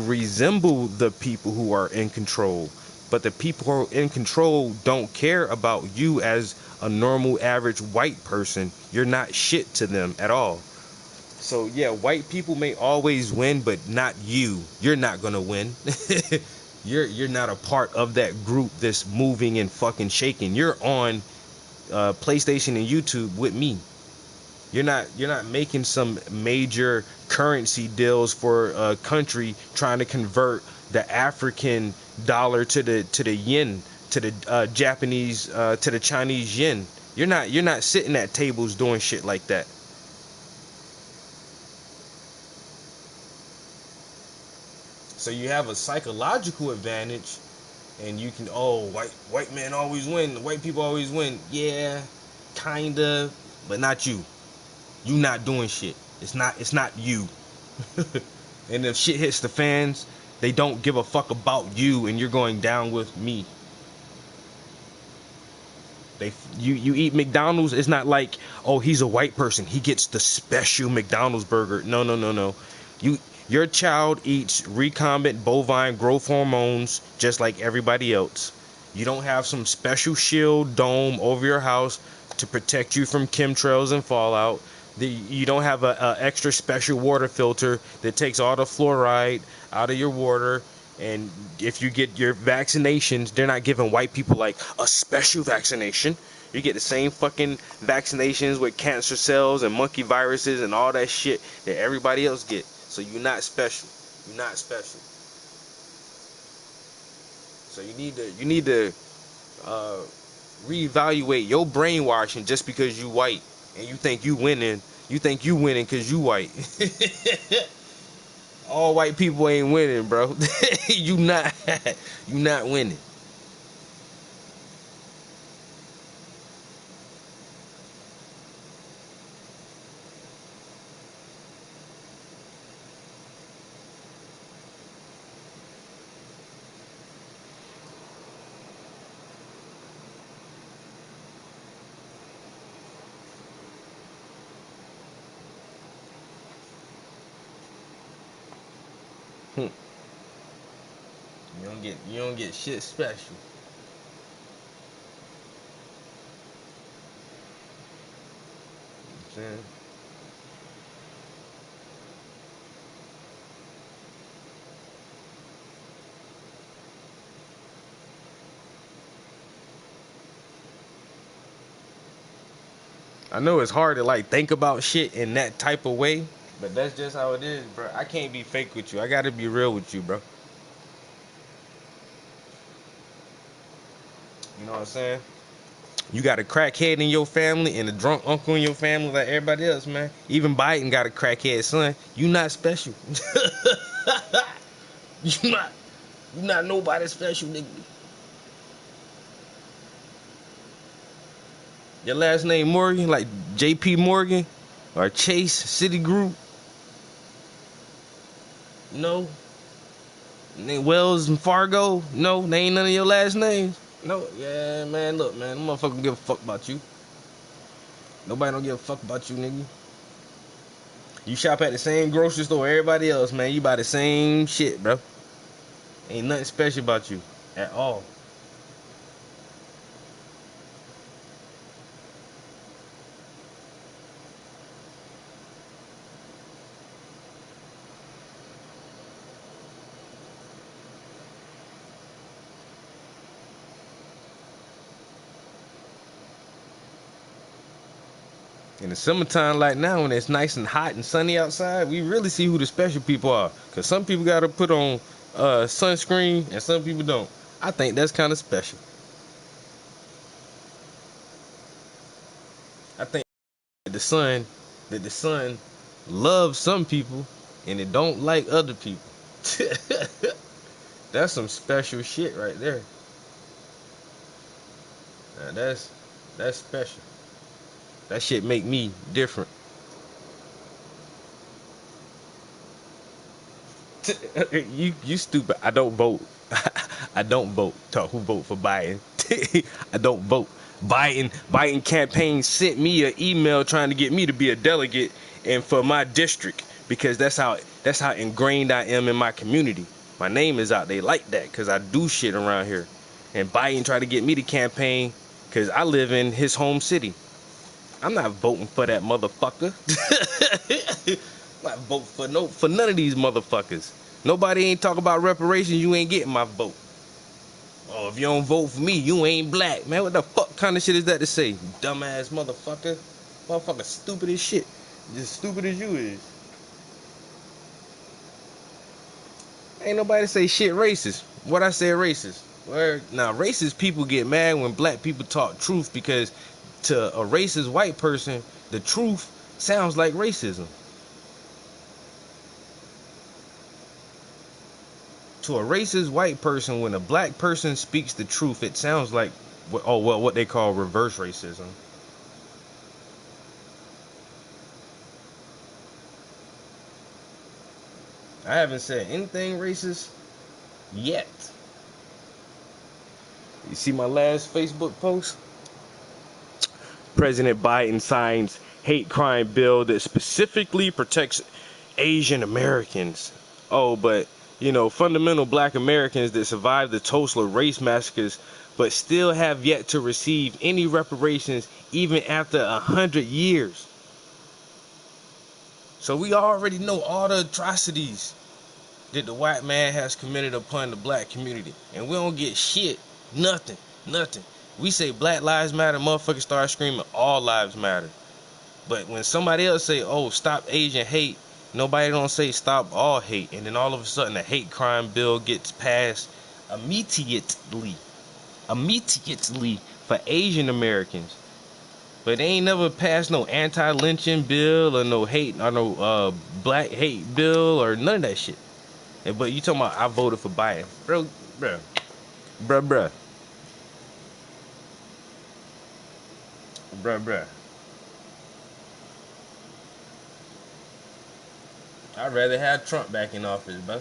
resemble the people who are in control. But the people who are in control don't care about you as a normal, average white person. You're not shit to them at all. So yeah, white people may always win, but not you. You're not gonna win. You're not a part of that group that's moving and fucking shaking. You're on PlayStation and YouTube with me. You're not making some major currency deals for a country trying to convert the African dollar to the yen to the Japanese, to the Chinese yen. You're not sitting at tables doing shit like that. So you have a psychological advantage, and you can, oh, white men always win, white people always win. Yeah, kinda, but not you. You not doing shit. It's not you. And if shit hits the fans, they don't give a fuck about you, and you're going down with me. You eat McDonald's, it's not like, oh, he's a white person, he gets the special McDonald's burger. No. Your child eats recombinant bovine growth hormones just like everybody else. You don't have some special shield dome over your house to protect you from chemtrails and fallout. You don't have a extra special water filter that takes all the fluoride out of your water. And if you get your vaccinations, they're not giving white people like a special vaccination. You get the same fucking vaccinations with cancer cells and monkey viruses and all that shit that everybody else get. So you're not special. You're not special. So you need to reevaluate your brainwashing just because you white and you think you winning. You think you winning because you white. All white people ain't winning, bro. you not winning. You don't get shit special. You know what I'm saying? I know it's hard to like think about shit in that type of way, but that's just how it is, bro. I can't be fake with you. I gotta be real with you, bro. You know what I'm saying? You got a crackhead in your family and a drunk uncle in your family like everybody else, man. Even Biden got a crackhead son. You not special. you not nobody special, nigga. Your last name Morgan, like J.P. Morgan or Chase, Citigroup. No. Name Wells and Fargo. No, they ain't none of your last names. No, yeah, man. Look, man, them motherfuckers don't give a fuck about you. Nobody don't give a fuck about you, nigga. You shop at the same grocery store everybody else, man. You buy the same shit, bro. Ain't nothing special about you at all. In the summertime like now, when it's nice and hot and sunny outside, we really see who the special people are. Because some people got to put on sunscreen and some people don't. I think that's kind of special. I think that the sun loves some people and it don't like other people. That's some special shit right there. Now that's special. That shit make me different. You stupid. I don't vote. I don't vote. Talk who vote for Biden. I don't vote. Biden campaign sent me an email trying to get me to be a delegate and for my district because that's how ingrained I am in my community. My name is out. They like that because I do shit around here. And Biden tried to get me to campaign because I live in his home city. I'm not voting for that motherfucker. I'm not voting for none of these motherfuckers. Nobody ain't talking about reparations. You ain't getting my vote. Oh, if you don't vote for me, you ain't black, man. What the fuck kind of shit is that to say? Dumbass motherfucker. Motherfucker stupid as shit. Just stupid as you is. Ain't nobody say shit racist. What I said racist? Where now racist people get mad when black people talk truth because to a racist white person, the truth sounds like racism. To a racist white person, when a black person speaks the truth, it sounds like what they call reverse racism. I haven't said anything racist yet. You see my last Facebook post? President Biden signs hate crime bill that specifically protects Asian Americans. Oh, but fundamental black Americans that survived the Tulsa race massacres but still have yet to receive any reparations even after 100 years. So we already know all the atrocities that the white man has committed upon the black community. And we don't get shit. Nothing. We say Black Lives Matter, motherfuckers start screaming all lives matter. But when somebody else say, oh, stop Asian hate, nobody don't say stop all hate. And then all of a sudden a hate crime bill gets passed immediately for Asian Americans. But they ain't never passed no anti-lynching bill or no hate or no black hate bill or none of that shit. But you talking about I voted for Biden. Bruh. I'd rather have Trump back in office, bro.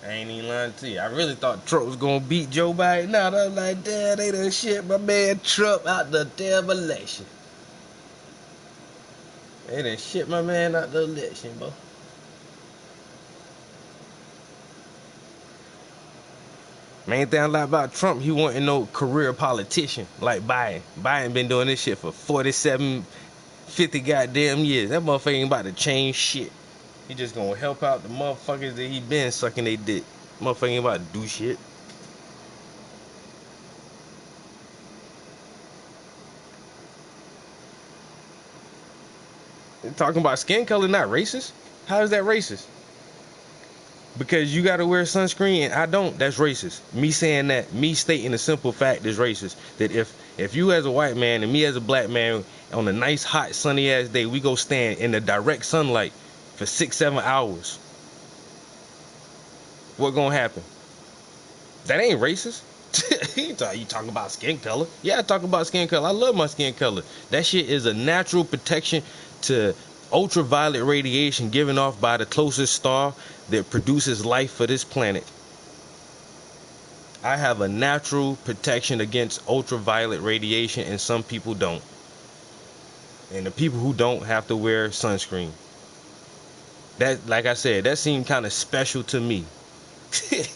I ain't even lying to you. I really thought Trump was gonna beat Joe Biden. Now I'm like, damn, they done shit my man Trump out the damn election. They done shit my man out the election, bro. Main thing I like about Trump, he wasn't no career politician like Biden. Biden been doing this shit for 47, 50 goddamn years. That motherfucker ain't about to change shit. He just gonna help out the motherfuckers that he been sucking they dick. Motherfucker ain't about to do shit. They're talking about skin color not racist? How is that racist? Because you gotta wear sunscreen and I don't, that's racist. Me saying that, me stating a simple fact is racist. That if you as a white man and me as a black man on a nice hot sunny ass day, we go stand in the direct sunlight for 6-7 hours, what gonna happen? That ain't racist. You talking about skin color? Yeah, I talk about skin color. I love my skin color. That shit is a natural protection to ultraviolet radiation given off by the closest star that produces life for this planet. I have a natural protection against ultraviolet radiation and some people don't. And the people who don't have to wear sunscreen. That, like I said, that seemed kind of special to me. It's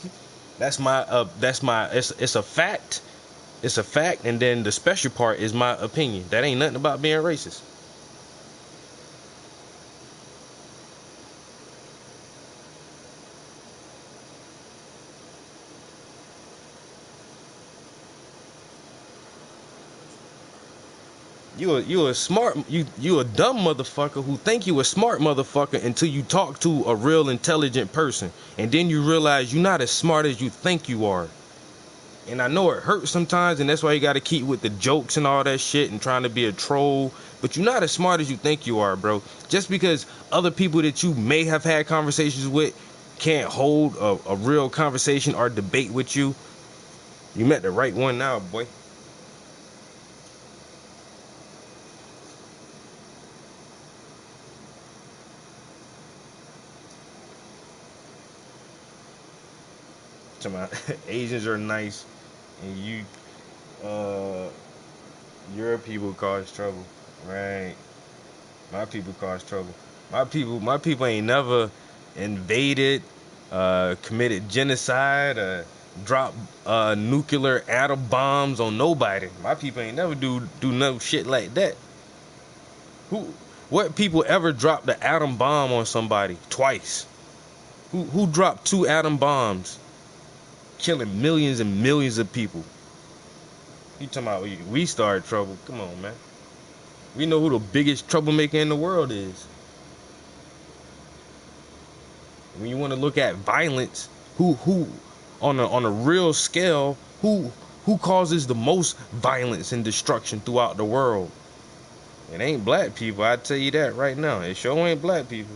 a fact. It's a fact, and then the special part is my opinion. That ain't nothing about being racist. You a dumb motherfucker who think you a smart motherfucker until you talk to a real intelligent person, and then you realize you're not as smart as you think you are. And I know it hurts sometimes, and that's why you got to keep with the jokes and all that shit and trying to be a troll. But you're not as smart as you think you are, bro. Just because other people that you may have had conversations with can't hold a real conversation or debate with you, you met the right one now, boy. Asians are nice, and your people cause trouble, right? My people cause trouble. My people ain't never invaded, committed genocide, dropped nuclear atom bombs on nobody. My people ain't never do no shit like that. What people ever dropped the atom bomb on somebody twice? Who dropped 2 atom bombs, killing millions and millions of people? You talking about we started trouble? Come on, man. We know who the biggest troublemaker in the world is. When you want to look at violence, who on a real scale, who causes the most violence and destruction throughout the world? It ain't black people. I tell you that right now. It sure ain't black people.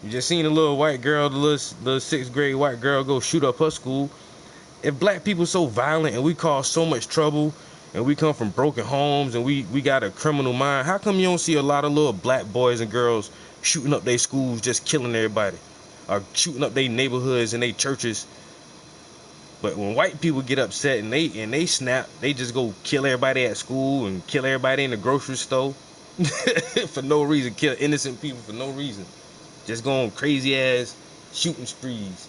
You just seen a little white girl, the little 6th grade white girl go shoot up her school. If black people so violent and we cause so much trouble and we come from broken homes and we got a criminal mind, how come you don't see a lot of little black boys and girls shooting up their schools, just killing everybody, or shooting up their neighborhoods and their churches? But when white people get upset and they snap, they just go kill everybody at school and kill everybody in the grocery store for no reason, kill innocent people for no reason. Just going crazy ass shooting sprees,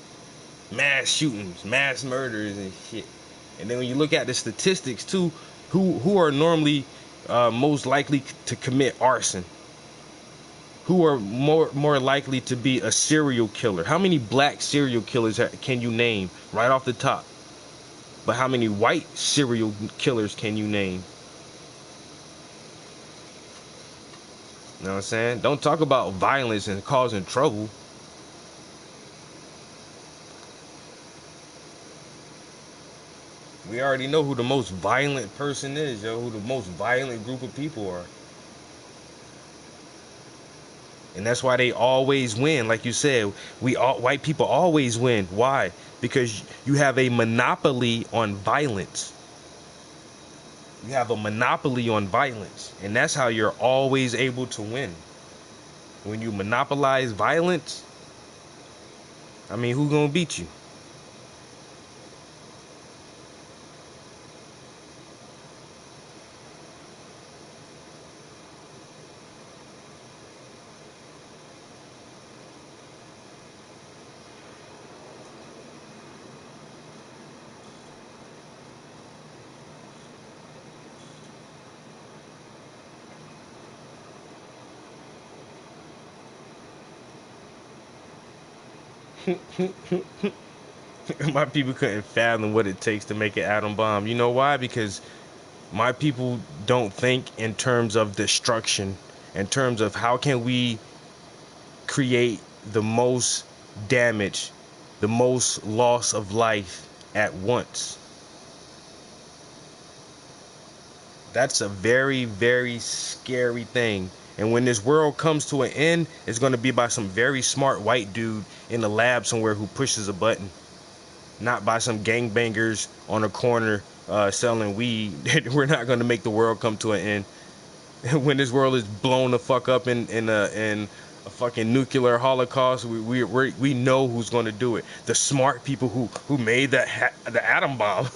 mass shootings, mass murders and shit. And then when you look at the statistics too, who are normally most likely to commit arson? Who are more likely to be a serial killer? How many black serial killers can you name right off the top? But how many white serial killers can you name? You know what I'm saying? Don't talk about violence and causing trouble. We already know who the most violent person is, yo. Who the most violent group of people are. And that's why they always win. Like you said, white people always win. Why? Because you have a monopoly on violence. You have a monopoly on violence. And that's how you're always able to win. When you monopolize violence, I mean, who's gonna beat you? My people couldn't fathom what it takes to make an atom bomb. You know why? Because my people don't think in terms of destruction, in terms of how can we create the most damage, the most loss of life at once. That's a very, very scary thing. And when this world comes to an end, it's going to be by some very smart white dude in a lab somewhere who pushes a button. Not by some gangbangers on a corner selling weed. We're not going to make the world come to an end. When this world is blown the fuck up in a fucking nuclear holocaust, we know who's going to do it. The smart people who made the atom bomb.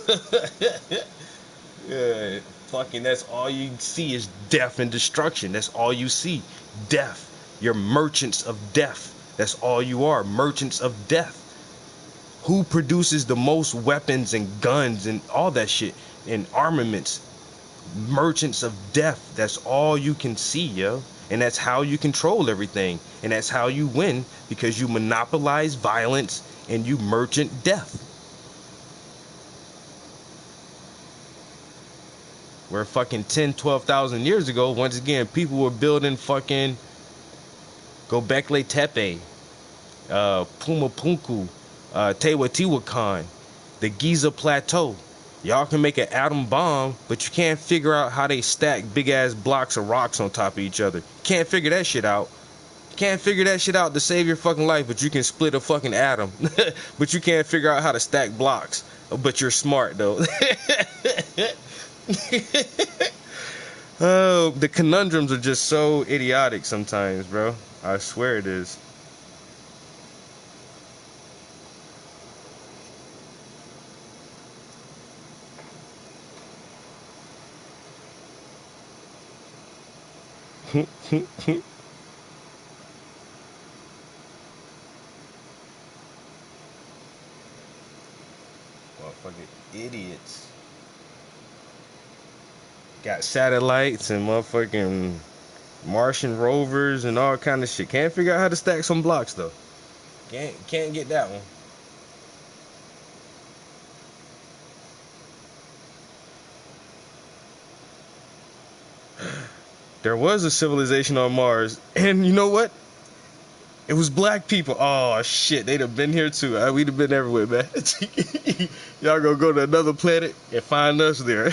Yeah, fucking, that's all you see is death and destruction. That's all you see. Death. You're merchants of death. That's all you are. Merchants of death. Who produces the most weapons and guns and all that shit and armaments? Merchants of death. That's all you can see, yo. And that's how you control everything. And that's how you win, because you monopolize violence and you merchant death. Where fucking 10, 12,000 years ago, once again, people were building fucking Gobekli Tepe, Pumapunku, Teotihuacan, the Giza Plateau. Y'all can make an atom bomb, but you can't figure out how they stack big ass blocks of rocks on top of each other. Can't figure that shit out. Can't figure that shit out to save your fucking life, but you can split a fucking atom. But you can't figure out how to stack blocks. But you're smart though. Oh, the conundrums are just so idiotic sometimes, bro. I swear it is. Motherfucking idiots. Got satellites and motherfucking Martian rovers and all kind of shit. Can't figure out how to stack some blocks though. Can't get that one. There was a civilization on Mars, and you know what? It was black people. Oh shit, they'd have been here too. We'd have been everywhere, man. Y'all gonna go to another planet and find us there.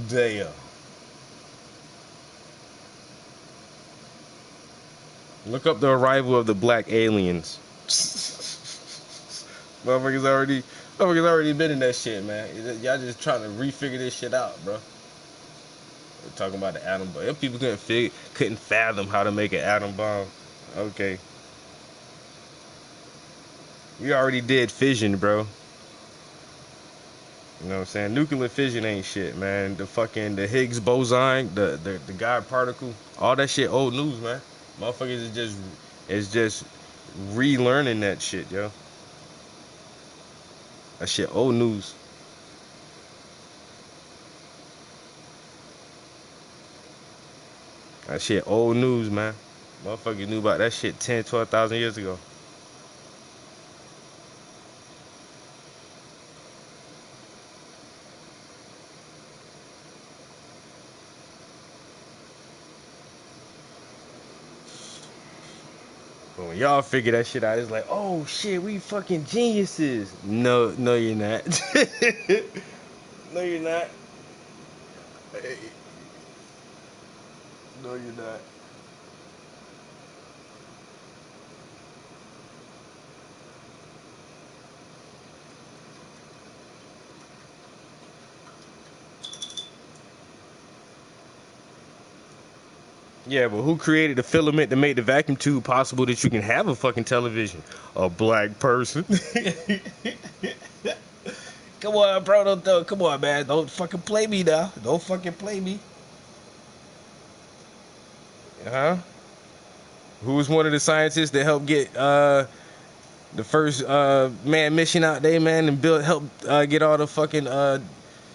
Damn. Look up the arrival of the black aliens. Motherfuckers already been in that shit, man. Y'all just trying to refigure this shit out, bro. We're talking about the atom bomb. People couldn't fathom how to make an atom bomb. Okay. We already did fission, bro. You know what I'm saying? Nuclear fission ain't shit, man. The Higgs boson, the God particle, all that shit old news, man. Motherfuckers is just relearning that shit, yo. That shit old news. That shit old news, man. Motherfuckers knew about that shit 10, 12,000 years ago. But when y'all figure that shit out, it's like, oh shit, we fucking geniuses. No, you're not. No, you're not. Hey. No, you're not. Yeah, but who created the filament to make the vacuum tube possible that you can have a fucking television? A black person. Come on, bro. Come on, man. Don't fucking play me now. Don't fucking play me. Huh? Who was one of the scientists that helped get the first manned mission out there, man, and help get all the fucking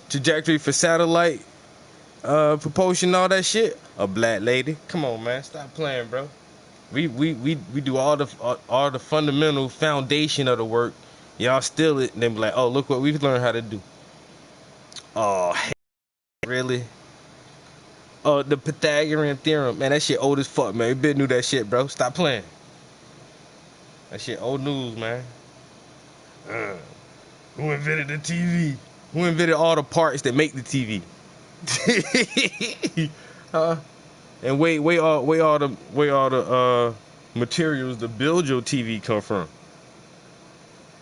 trajectory for satellite propulsion and all that shit? A black lady. Come on, man. Stop playing, bro. We do all the fundamental foundation of the work. Y'all steal it and then be like, oh, look what we've learned how to do. Oh, really? Oh, the Pythagorean theorem, man, that shit old as fuck, man. We been knew that shit, bro. Stop playing. That shit old news, man. Who invented the TV? Who invented all the parts that make the TV? Huh? And where all the materials to build your TV come from?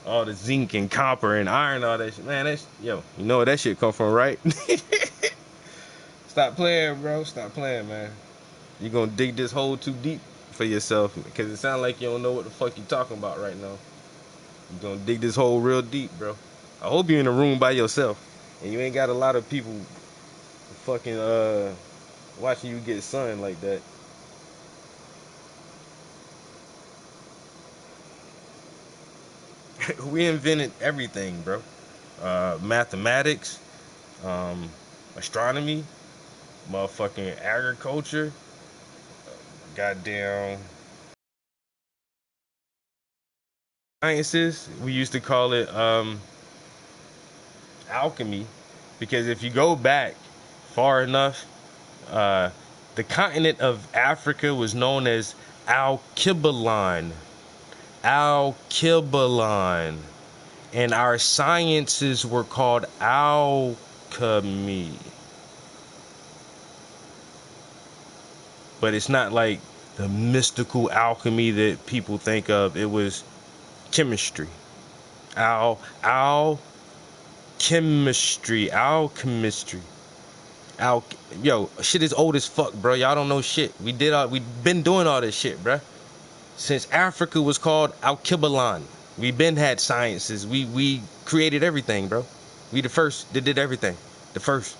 All the zinc and copper and iron, all that shit. Man, you know where that shit come from, right? Stop playing, bro. Stop playing, man. You gonna dig this hole too deep for yourself, because it sounds like you don't know what the fuck you talking about right now. You gonna dig this hole real deep, bro. I hope you're in a room by yourself and you ain't got a lot of people fucking watching you get sun like that. We invented everything, bro. Mathematics, astronomy, motherfucking agriculture, goddamn sciences. We used to call it alchemy, because if you go back far enough, the continent of Africa was known as Alkebulan. Alkebulan. And our sciences were called alchemy. But it's not like the mystical alchemy that people think of. It was chemistry. Alchemistry. Yo, shit is old as fuck, bro. Y'all don't know shit. We been doing all this shit, bro. Since Africa was called Alkebulan. We been had sciences. We created everything, bro. We the first that did everything. The first.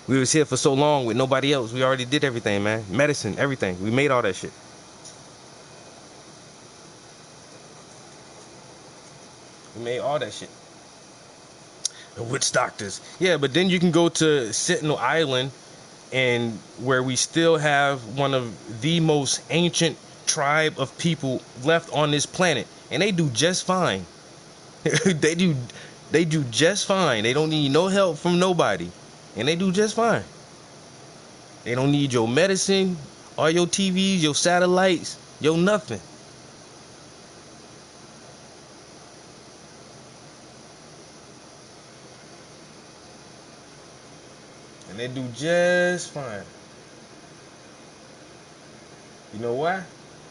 We was here for so long with nobody else. We already did everything, man. Medicine, everything. We made all that shit. We made all that shit. The witch doctors. Yeah, but then you can go to Sentinel Island, and where we still have one of the most ancient tribe of people left on this planet, and they do just fine. they do just fine. They don't need no help from nobody, and they do just fine. They don't need your medicine, all your TVs, your satellites, Yo, nothing. And they do just fine. You know why?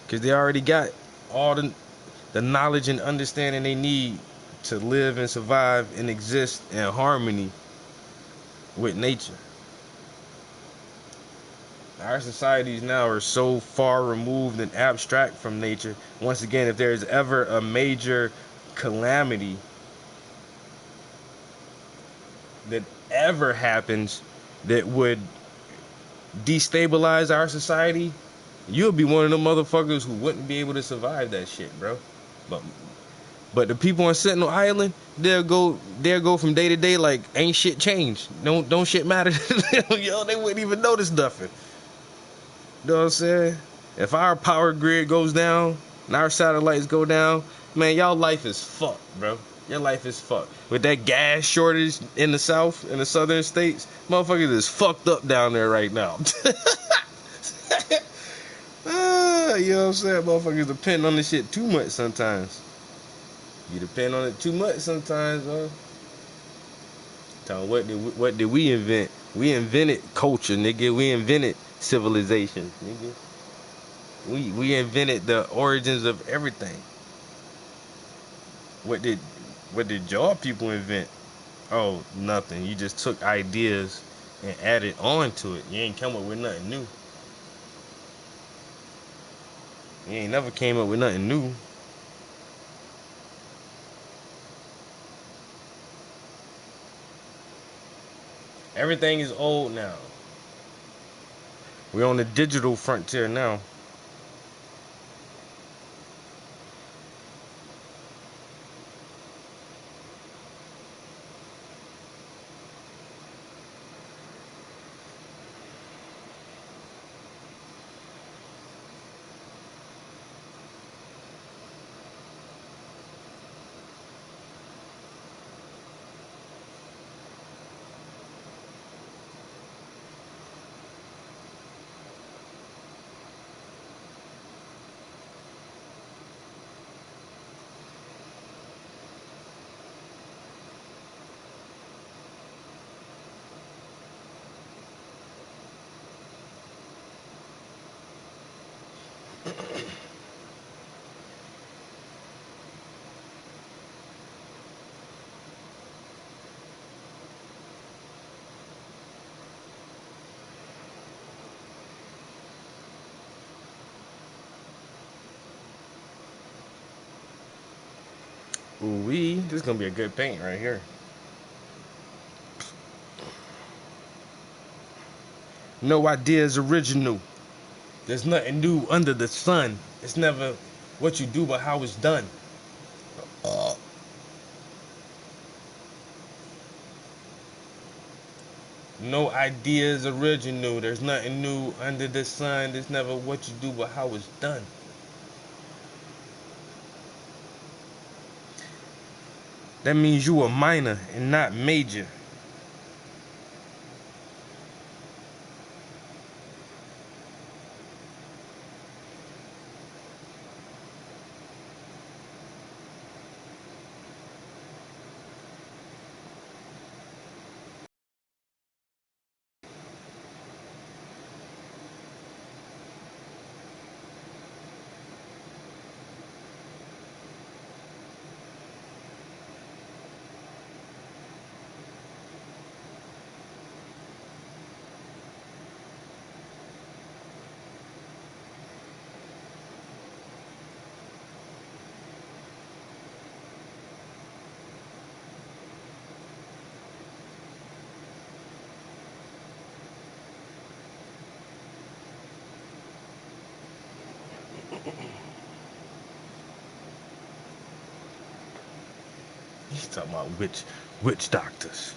Because they already got all the knowledge and understanding they need to live and survive and exist in harmony with nature. Our societies now are so far removed and abstract from nature. Once again, if there's ever a major calamity that ever happens that would destabilize our society, you'll be one of them motherfuckers who wouldn't be able to survive that shit, bro. But but the people on Sentinel Island, they'll go from day to day like ain't shit changed. Don't shit matter. Yo, they wouldn't even notice nothing. You know what I'm saying? If our power grid goes down and our satellites go down, man, y'all life is fucked, bro. Your life is fucked. With that gas shortage in the south, in the southern states, motherfuckers is fucked up down there right now. You know what I'm saying? Motherfuckers depend on this shit too much sometimes. You depend on it too much sometimes, bro. Tell me, what did we invent? We invented culture, nigga. We invented civilization, nigga. We invented the origins of everything. What did y'all people invent? Oh, nothing. You just took ideas and added on to it. You ain't come up with nothing new. You ain't never came up with nothing new. Everything is old now. We're on the digital frontier now. Ooh-wee, this is gonna be a good paint right here. No idea is original. There's nothing new under the sun. It's never what you do, but how it's done. No idea is original. There's nothing new under the sun. There's never what you do, but how it's done. That means you a minor and not major. He's talking about witch doctors.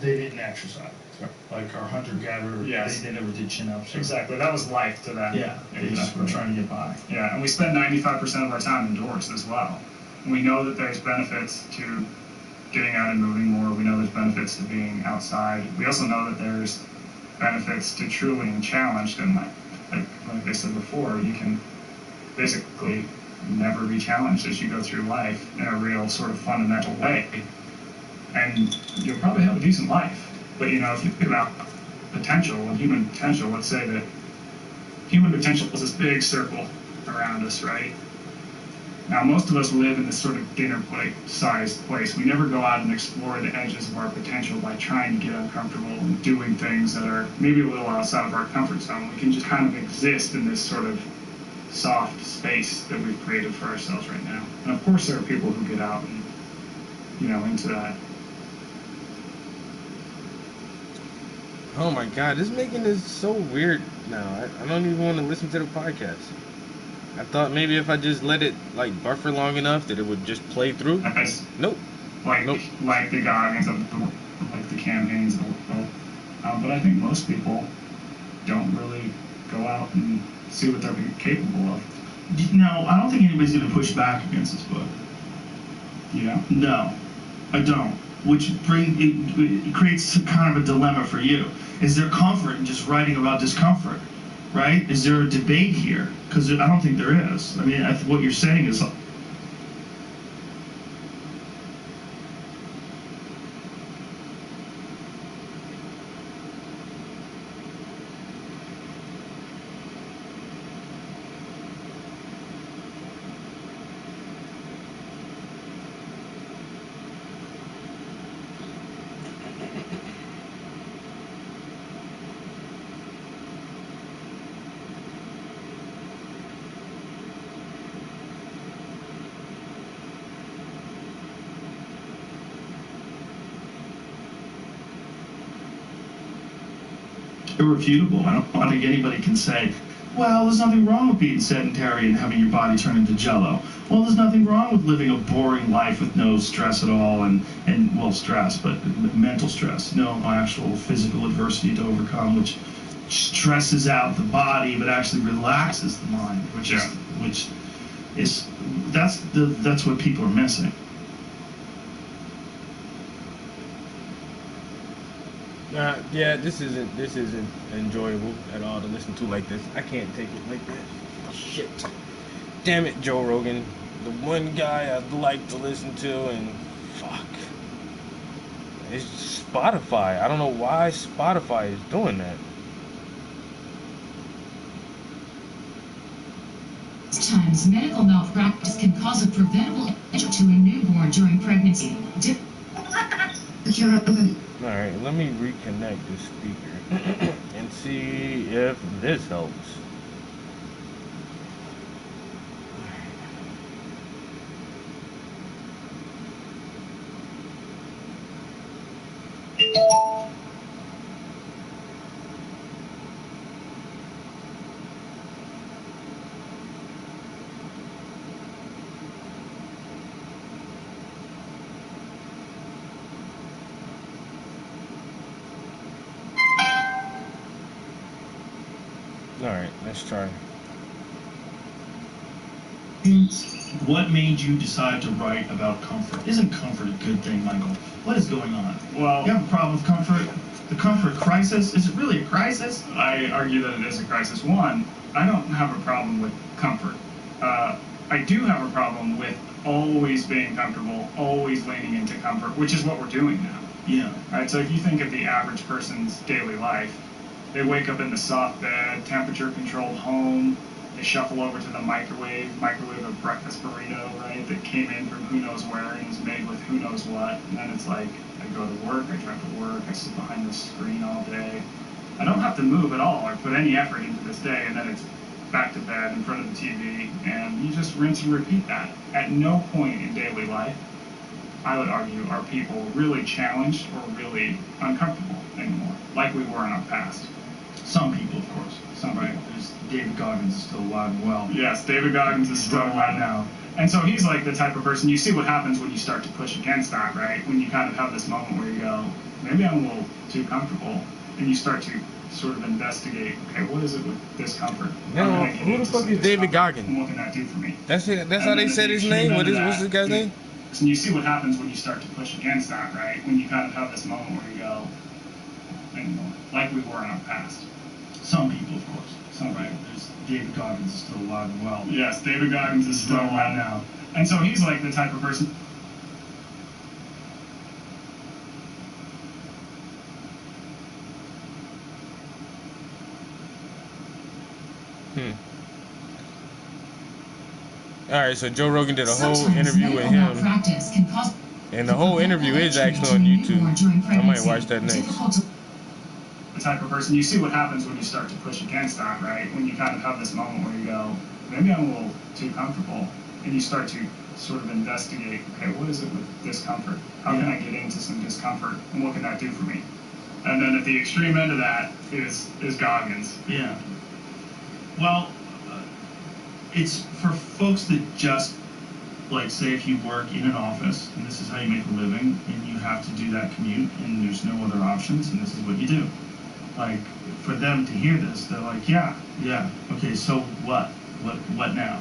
They didn't exercise. Like our hunter-gatherer, Yes. they never did chin-ups. Exactly. That was life to them. Yeah, they just were trying to get by. Yeah, and we spend 95% of our time indoors as well. And we know that there's benefits to getting out and moving more. We know there's benefits to being outside. We also know that there's benefits to truly being challenged. And like I said before, you can basically never be challenged as you go through life in a real sort of fundamental way. And you'll probably have a decent life. But you know, if you think about potential and human potential, let's say that human potential is this big circle around us, right? Now, most of us live in this sort of dinner plate-sized place. We never go out and explore the edges of our potential by trying to get uncomfortable and doing things that are maybe a little outside of our comfort zone. We can just kind of exist in this sort of soft space that we've created for ourselves right now. And of course, there are people who get out and, you know, into that. Oh my god, this is making this so weird now. I don't even want to listen to the podcast. I thought maybe if I just let it like buffer long enough that it would just play through. Nope. Like the Goggins of the world, like the campaigns of the world. But I think most people don't really go out and see what they're capable of. No, I don't think anybody's going to push back against this book. You know? No, I don't. Which it creates some kind of a dilemma for you. Is there comfort in just writing about discomfort, right? Is there a debate here? Because I don't think there is. I mean, what you're saying is. Irrefutable. I don't think anybody can say, well, there's nothing wrong with being sedentary and having your body turn into jello. Well, there's nothing wrong with living a boring life with no stress at all and well, stress, but mental stress. No actual physical adversity to overcome, which stresses out the body but actually relaxes the mind, which is that's what people are missing. Yeah, this isn't enjoyable at all to listen to like this. I can't take it like this. Shit. Damn it, Joe Rogan. The one guy I'd like to listen to, and fuck. It's Spotify. I don't know why Spotify is doing that. Sometimes medical malpractice can cause a preventable injury to a newborn during pregnancy. Alright, let me reconnect this speaker and see if this helps. Alright, let's try. What made you decide to write about comfort? Isn't comfort a good thing, Michael? What is going on? Well, you have a problem with comfort? The comfort crisis? Is it really a crisis? I argue that it is a crisis. One, I don't have a problem with comfort. I do have a problem with always being comfortable, always leaning into comfort, which is what we're doing now. Yeah. Right. So if you think of the average person's daily life, they wake up in the soft bed, temperature-controlled home. They shuffle over to the microwave a breakfast burrito, right, that came in from who knows where and is made with who knows what. And then it's like, I go to work, I drive to work, I sit behind the screen all day. I don't have to move at all or put any effort into this day, and then it's back to bed in front of the TV, and you just rinse and repeat that. At no point in daily life, I would argue, are people really challenged or really uncomfortable anymore, like we were in our past. Some people, of course. Somebody. There's David Goggins is still alive and well. Yes, David Goggins is still alive now. And so he's like the type of person, you see what happens when you start to push against that, right? When you kind of have this moment where you go, maybe I'm a little too comfortable, and you start to sort of investigate, okay, what is it with discomfort? No, who the fuck is David Goggins? And what can that do for me? That's it. That's how they said his name. What's this guy's name? And you see what happens when you start to push against that, right? When you kind of have this moment where you go, like we were in our past. Some people, of course. Some, right? There's David Goggins is still alive and well. Yes, David Goggins is still alive now. And so he's like the type of person. All right, so Joe Rogan did a whole interview with him, and the whole interview is actually on YouTube. I might watch that next. The type of person, you see what happens when you start to push against that, right? When you kind of have this moment where you go, maybe I'm a little too comfortable, and you start to sort of investigate, okay, what is it with discomfort? How can I get into some discomfort, and what can that do for me? And then at the extreme end of that is Goggins. Yeah. Well, it's for folks that just, like, say if you work in an office and this is how you make a living and you have to do that commute and there's no other options and this is what you do. Like, for them to hear this, they're like, yeah, okay, so what? What now?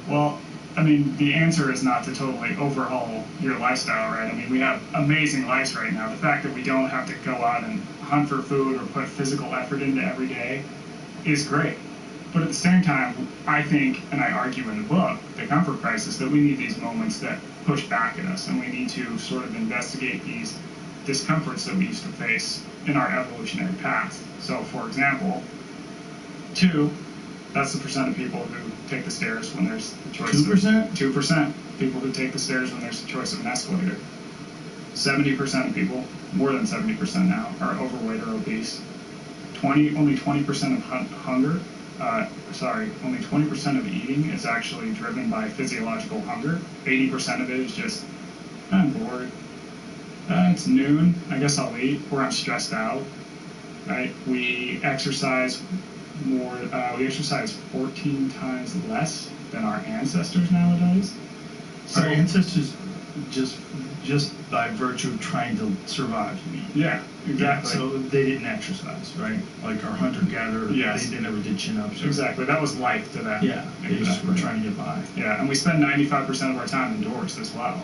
Well, I mean, the answer is not to totally overhaul your lifestyle, right? I mean, we have amazing lives right now. The fact that we don't have to go out and hunt for food or put physical effort into every day is great. But at the same time, I think, and I argue in the book, The Comfort Crisis, that we need these moments that push back at us, and we need to sort of investigate these discomforts that we used to face in our evolutionary past. So, for example, 2, that's the percent of people who take the stairs when there's the choice 2%? 2% people who take the stairs when there's the choice of an escalator. 70% of people, more than 70% now, are overweight or obese. Only 20% of hunger. Only 20% of eating is actually driven by physiological hunger. 80% of it is just, I'm bored. It's noon, I guess I'll eat, or I'm stressed out, right? We exercise more, we exercise 14 times less than our ancestors nowadays. So our ancestors just by virtue of trying to survive, you mean? Yeah, exactly. So they didn't exercise, right? Like our hunter-gatherer, yes. they never did chin-ups. Exactly, that was life to them. Yeah, they just were trying to get by. Yeah, and we spend 95% of our time indoors as well.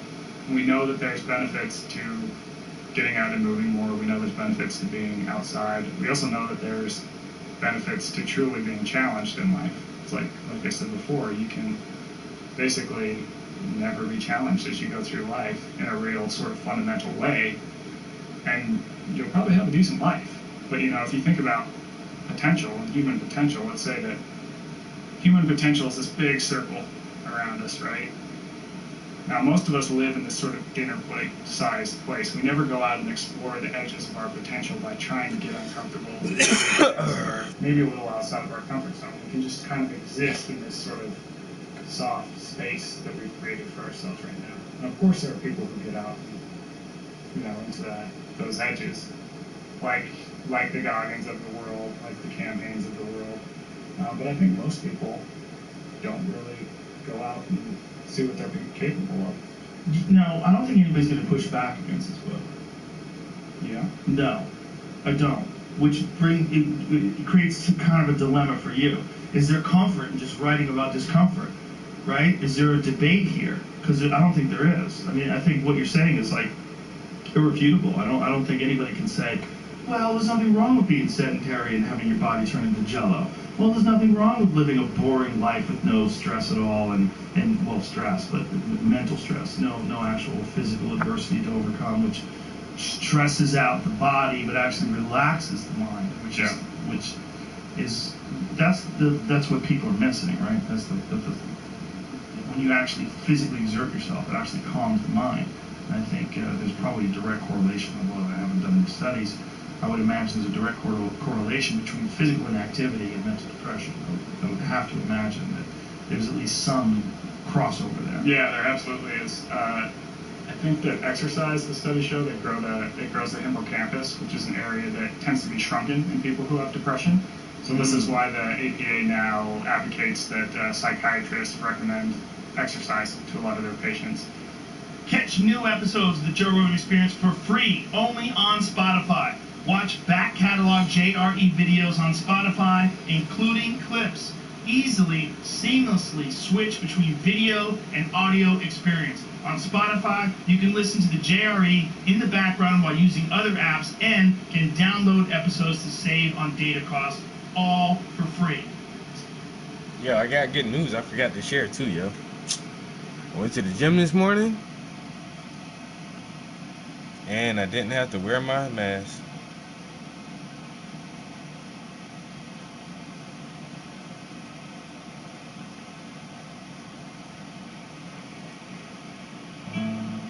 And we know that there's benefits to getting out and moving more. We know there's benefits to being outside. We also know that there's benefits to truly being challenged in life. It's like I said before, you can basically never be challenged as you go through life in a real sort of fundamental way, and you'll probably have a decent life. But if you think about potential and human potential, let's say that human potential is this big circle around us, right? Now, most of us live in this sort of dinner plate-sized place. We never go out and explore the edges of our potential by trying to get uncomfortable, or maybe a little outside of our comfort zone. We can just kind of exist in this sort of soft space that we've created for ourselves right now. And of course, there are people who get out, into those edges, like the Goggins of the world, like the campaigns of the world. But I think most people don't really go out and see what they're capable of. No, I don't think anybody's going to push back against this book. Yeah? No, I don't. Which it creates some kind of a dilemma for you. Is there comfort in just writing about discomfort? Right? Is there a debate here? Because I don't think there is. I mean, I think what you're saying is like irrefutable. I don't think anybody can say, well, there's nothing wrong with being sedentary and having your body turn into jello. Well, there's nothing wrong with living a boring life with no stress at all, and well, stress, but mental stress, no actual physical adversity to overcome, which stresses out the body but actually relaxes the mind, which is that's what people are missing, right? That's the when you actually physically exert yourself, it actually calms the mind. And I think there's probably a direct correlation, although I haven't done any studies. I would imagine there's a direct correlation between physical inactivity and mental depression. I would have to imagine that there's at least some crossover there. Yeah, there absolutely is. I think that exercise, the studies show, it grows the hippocampus, which is an area that tends to be shrunken in people who have depression. So this is why the APA now advocates that psychiatrists recommend exercise to a lot of their patients. Catch new episodes of the Joe Rogan Experience for free, only on Spotify. Watch back catalog JRE videos on Spotify, including clips. Easily, seamlessly switch between video and audio experience. On Spotify, you can listen to the JRE in the background while using other apps and can download episodes to save on data costs, all for free. Yo, I got good news. I forgot to share too, yo. I went to the gym this morning, and I didn't have to wear my mask.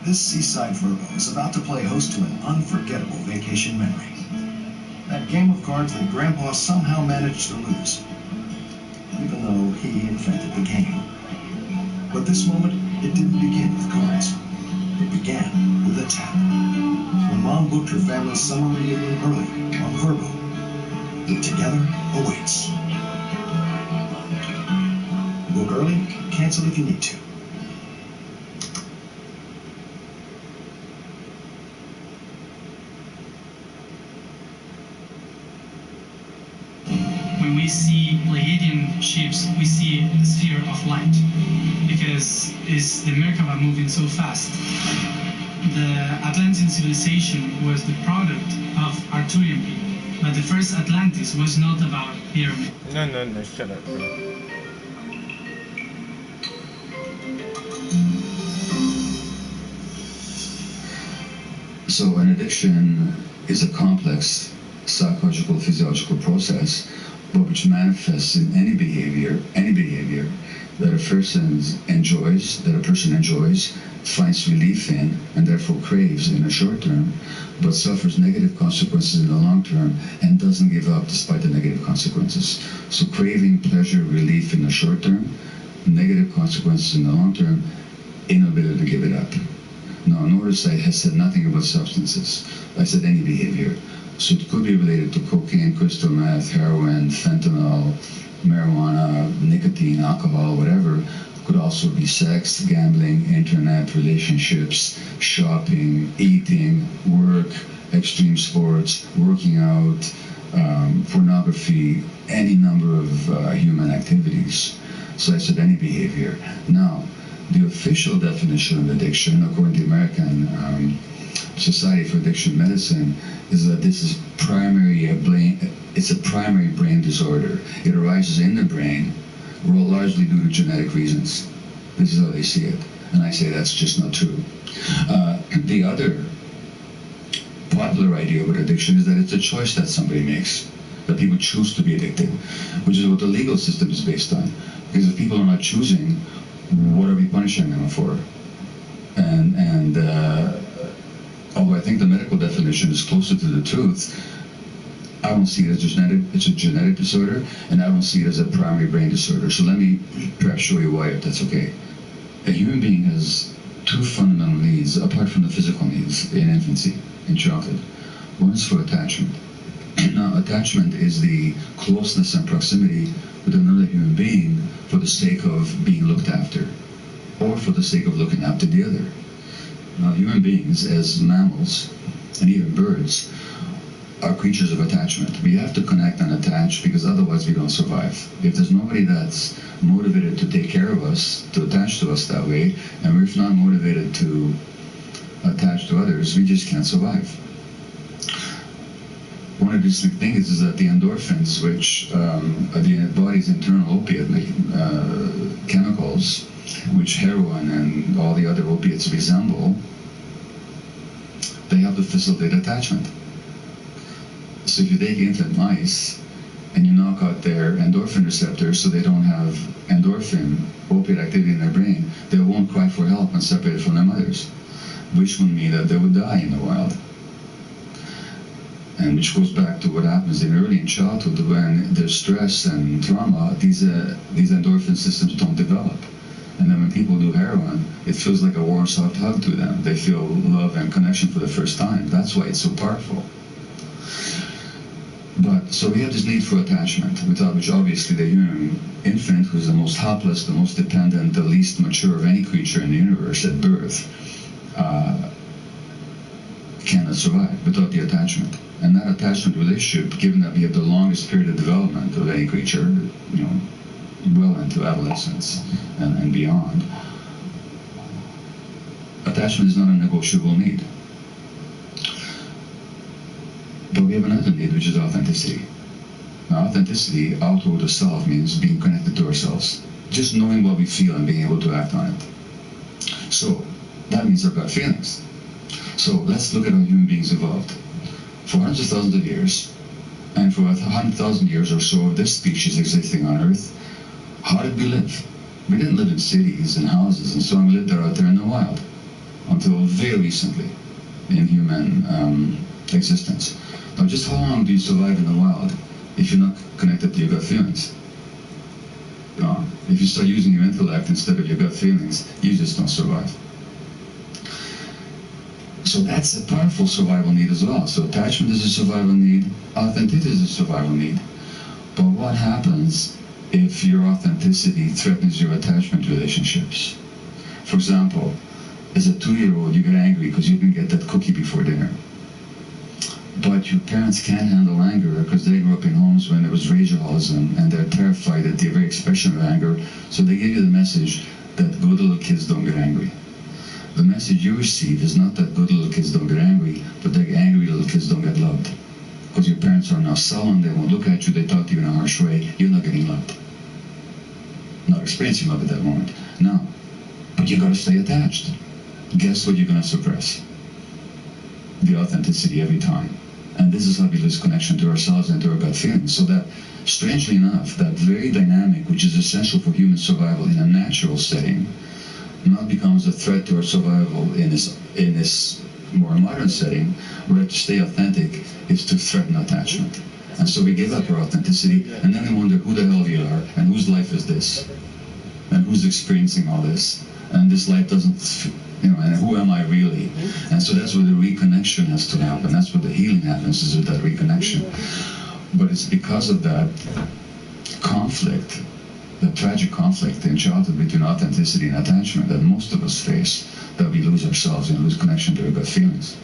This seaside Virgo is about to play host to an unforgettable vacation memory. That game of cards that Grandpa somehow managed to lose, even though he invented the game. But this moment, it didn't begin with cards. It began with a tap. When Mom booked her family's summer reunion early on Virgo, the Together awaits. Book early, cancel if you need to. When we see Pleiadian ships, we see a sphere of light, because the Merkaba moving so fast. The Atlantean civilization was the product of Arturian people, but the first Atlantis was not about pyramid. No, shut up, bro. So an addiction is a complex psychological, physiological process, but which manifests in any behavior that a person enjoys, finds relief in, and therefore craves in the short term, but suffers negative consequences in the long term and doesn't give up despite the negative consequences. So craving pleasure, relief in the short term, negative consequences in the long term, inability to give it up. Now, notice I have said nothing about substances. I said any behavior. So it could be related to cocaine, crystal meth, heroin, fentanyl, marijuana, nicotine, alcohol, whatever. It could also be sex, gambling, internet, relationships, shopping, eating, work, extreme sports, working out, pornography, any number of human activities. So I said any behavior. Now, the official definition of addiction, according to the American Society for Addiction Medicine, is that this is it's a primary brain disorder. It arises in the brain, largely due to genetic reasons. This is how they see it. And I say that's just not true. The other popular idea about addiction is that it's a choice that somebody makes, that people choose to be addicted, which is what the legal system is based on. Because if people are not choosing, what are we punishing them for? And although I think the medical definition is closer to the truth, I don't see it as it's a genetic disorder, and I don't see it as a primary brain disorder. So let me perhaps show you why, if that's okay. A human being has two fundamental needs, apart from the physical needs, in infancy, in childhood. One is for attachment. Now, attachment is the closeness and proximity with another human being for the sake of being looked after, or for the sake of looking after the other. Now, human beings, as mammals, and even birds, are creatures of attachment. We have to connect and attach, because otherwise we don't survive. If there's nobody that's motivated to take care of us, to attach to us that way, and we're not motivated to attach to others, we just can't survive. One interesting thing is that the endorphins, which are the body's internal opiate chemicals, which heroin and all the other opiates resemble, they help to facilitate attachment. So if you take infant mice and you knock out their endorphin receptors so they don't have endorphin, opiate activity in their brain, they won't cry for help and separate from their mothers, which would mean that they would die in the wild. And which goes back to what happens in childhood when there's stress and trauma, these endorphin systems don't develop. And then when people do heroin, it feels like a warm, soft hug to them. They feel love and connection for the first time. That's why it's so powerful. But so we have this need for attachment, without which obviously the human infant, who's the most helpless, the most dependent, the least mature of any creature in the universe at birth, cannot survive without the attachment. And that attachment relationship, given that we have the longest period of development of any creature, you know, well into adolescence and beyond, attachment is not a negotiable need. But we have another need, which is authenticity. Now, authenticity, outward of self, means being connected to ourselves. Just knowing what we feel and being able to act on it. So, that means I've got feelings. So, let's look at how human beings evolved. For hundreds of thousands of years, and for 100,000 years or so of this species existing on Earth, how did we live? We didn't live in cities and houses and so on. We lived out there in the wild until very recently in human existence. Now, just how long do you survive in the wild if you're not connected to your gut feelings? If you start using your intellect instead of your gut feelings, you just don't survive. So that's a powerful survival need as well. So attachment is a survival need, authenticity is a survival need. But what happens if your authenticity threatens your attachment relationships? For example, as a 2-year-old, you get angry because you didn't get that cookie before dinner. But your parents can't handle anger because they grew up in homes when there was ragealism and they're terrified at the very expression of anger. So they give you the message that good little kids don't get angry. The message you receive is not that good little kids don't get angry, but that angry little kids don't get loved. Because your parents are now sullen, they won't look at you, they talk to you in a harsh way, you're not getting loved. Not experiencing love at that moment. No. But you gotta stay attached. Guess what you're gonna suppress? The authenticity every time. And this is how we lose connection to ourselves and to our gut feelings. So that, strangely enough, that very dynamic, which is essential for human survival in a natural setting, now becomes a threat to our survival in this more modern setting, where to stay authentic is to threaten attachment. And so we give up our authenticity, and then we wonder who the hell we are, and whose life is this, and who's experiencing all this, and this life doesn't, you know, and who am I really? And so that's where the reconnection has to happen. That's where the healing happens, is with that reconnection. But it's because of that conflict, the tragic conflict in childhood between authenticity and attachment that most of us face, that we lose ourselves and lose connection to our gut feelings.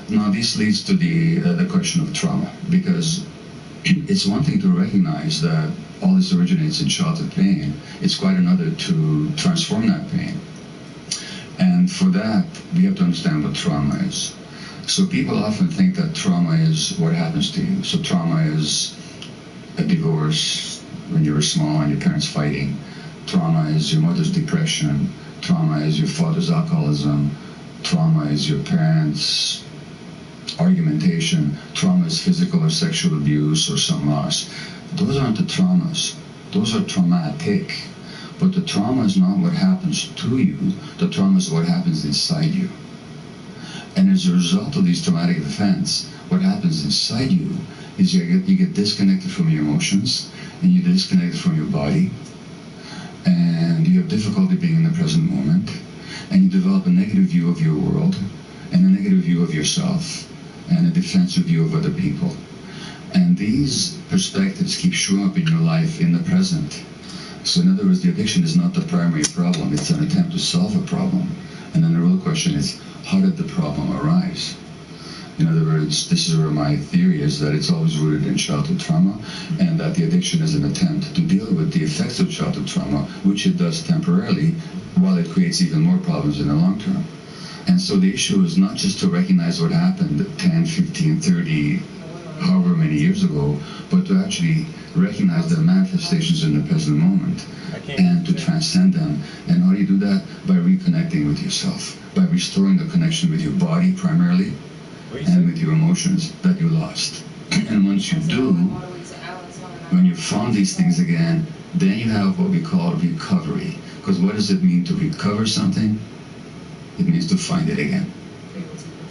Now, this leads to the question of trauma, because it's one thing to recognize that all this originates in childhood pain. It's quite another to transform that pain. And for that, we have to understand what trauma is. So people often think that trauma is what happens to you. So trauma is a divorce when you were small and your parents fighting. Trauma is your mother's depression. Trauma is your father's alcoholism. Trauma is your parents' argumentation. Trauma is physical or sexual abuse or some loss. Those aren't the traumas. Those are traumatic. But the trauma is not what happens to you. The trauma is what happens inside you. And as a result of these traumatic events, what happens inside you is you get disconnected from your emotions, and you disconnected from your body, and you have difficulty being in the present moment, and you develop a negative view of your world, and a negative view of yourself, and a defensive view of other people. And these perspectives keep showing up in your life in the present. So in other words, the addiction is not the primary problem, it's an attempt to solve a problem. And then the real question is, how did the problem arise? In other words, this is where my theory is that it's always rooted in childhood trauma, and that the addiction is an attempt to deal with the effects of childhood trauma, which it does temporarily, while it creates even more problems in the long term. And so the issue is not just to recognize what happened 10, 15, 30, however many years ago, but to actually recognize the manifestations in the present moment and to transcend them. And how do you do that? By reconnecting with yourself, by restoring the connection with your body primarily, and with your emotions that you lost. And once you do, when you found these things again, then you have what we call recovery. Because what does it mean to recover something? It means to find it again.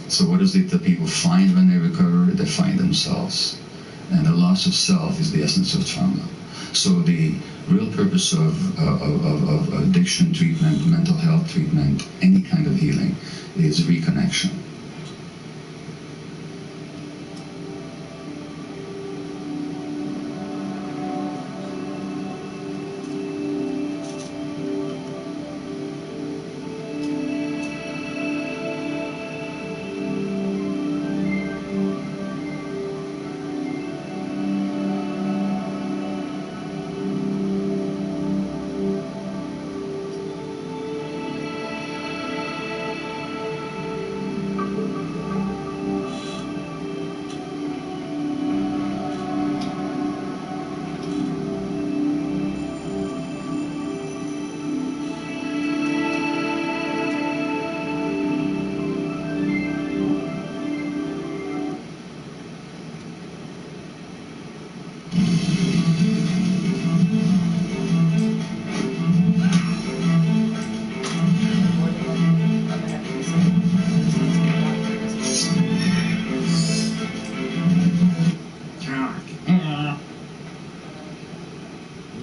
So what is it that people find when they recover? They find themselves. And the loss of self is the essence of trauma. So the real purpose of addiction treatment, mental health treatment, any kind of healing, is reconnection.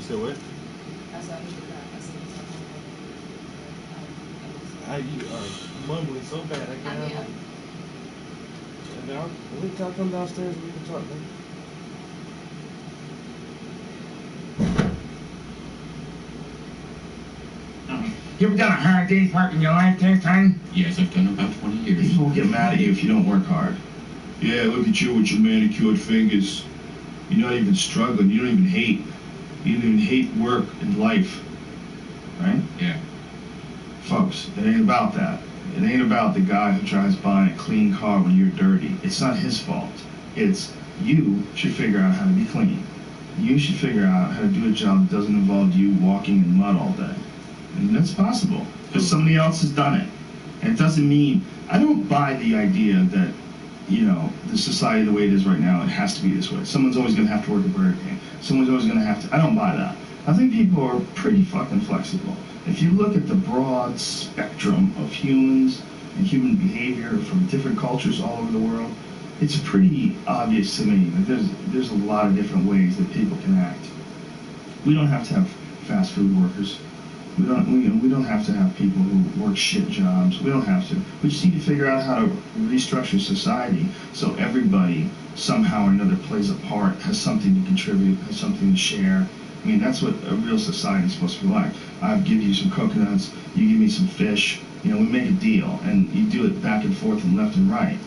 said what? I said I need to cry. I said You are mumbling so bad. I can't. Now we can come downstairs and we can talk, man. You ever done a hard day's work in your life there, son? Yes, I've done about 20 years. People will get mad at you if you don't work hard. Yeah, look at you with your manicured fingers. You're not even struggling. You don't even hate. You don't even hate work and life. Right? Yeah. Folks, it ain't about that. It ain't about the guy who tries buying a clean car when you're dirty. It's not his fault. It's you should figure out how to be clean. You should figure out how to do a job that doesn't involve you walking in mud all day. And that's possible, because somebody else has done it. And it doesn't mean, I don't buy the idea that, you know, the society the way it is right now, it has to be this way. Someone's always going to have to work at Burger King. Someone's always going to have to, I don't buy that. I think people are pretty fucking flexible. If you look at the broad spectrum of humans and human behavior from different cultures all over the world, it's pretty obvious to me that there's a lot of different ways that people can act. We don't have to have fast food workers. We don't have to have people who work shit jobs. We don't have to. We just need to figure out how to restructure society so everybody somehow or another plays a part, has something to contribute, has something to share. I mean, that's what a real society is supposed to be like. I'll give you some coconuts, you give me some fish, you know, we make a deal, and you do it back and forth and left and right.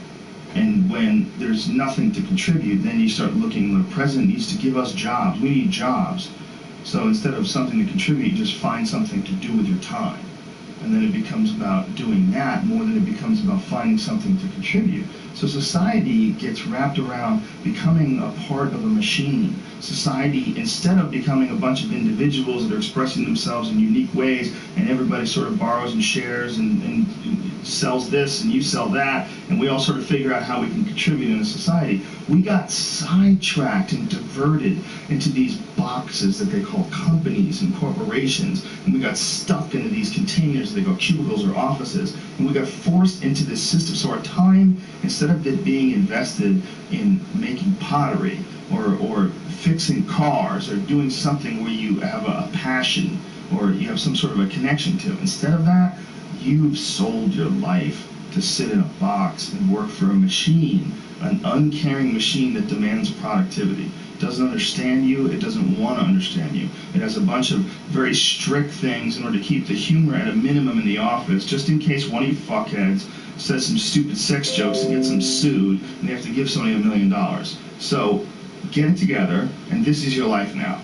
And when there's nothing to contribute, then you start looking, the president needs to give us jobs. We need jobs. So instead of something to contribute, just find something to do with your time. And then it becomes about doing that more than it becomes about finding something to contribute. So society gets wrapped around becoming a part of a machine. Society, instead of becoming a bunch of individuals that are expressing themselves in unique ways, and everybody sort of borrows and shares and sells this and you sell that, and we all sort of figure out how we can contribute in a society, we got sidetracked and diverted into these boxes that they call companies and corporations, and we got stuck into these containers that they call cubicles or offices, and we got forced into this system. So our time, instead of it being invested in making pottery or fixing cars or doing something where you have a passion or you have some sort of a connection to, instead of that, you've sold your life to sit in a box and work for a machine, an uncaring machine that demands productivity. It doesn't understand you, it doesn't want to understand you. It has a bunch of very strict things in order to keep the humor at a minimum in the office, just in case one of you fuckheads says some stupid sex jokes and gets them sued, and they have to give somebody $1 million. So get it together, and this is your life now.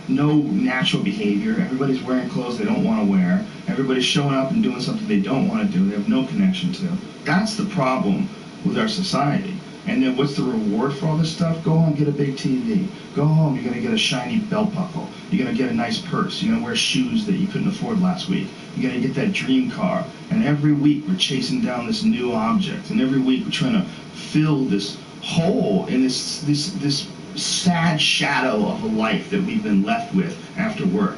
No natural behavior. Everybody's wearing clothes they don't want to wear. Everybody's showing up and doing something they don't want to do, they have no connection to. That's the problem with our society. And then what's the reward for all this stuff? Go home, get a big TV. Go home, you're going to get a shiny belt buckle. You're going to get a nice purse. You're going to wear shoes that you couldn't afford last week. You're going to get that dream car. And every week we're chasing down this new object. And every week we're trying to fill this hole in this sad shadow of a life that we've been left with after work.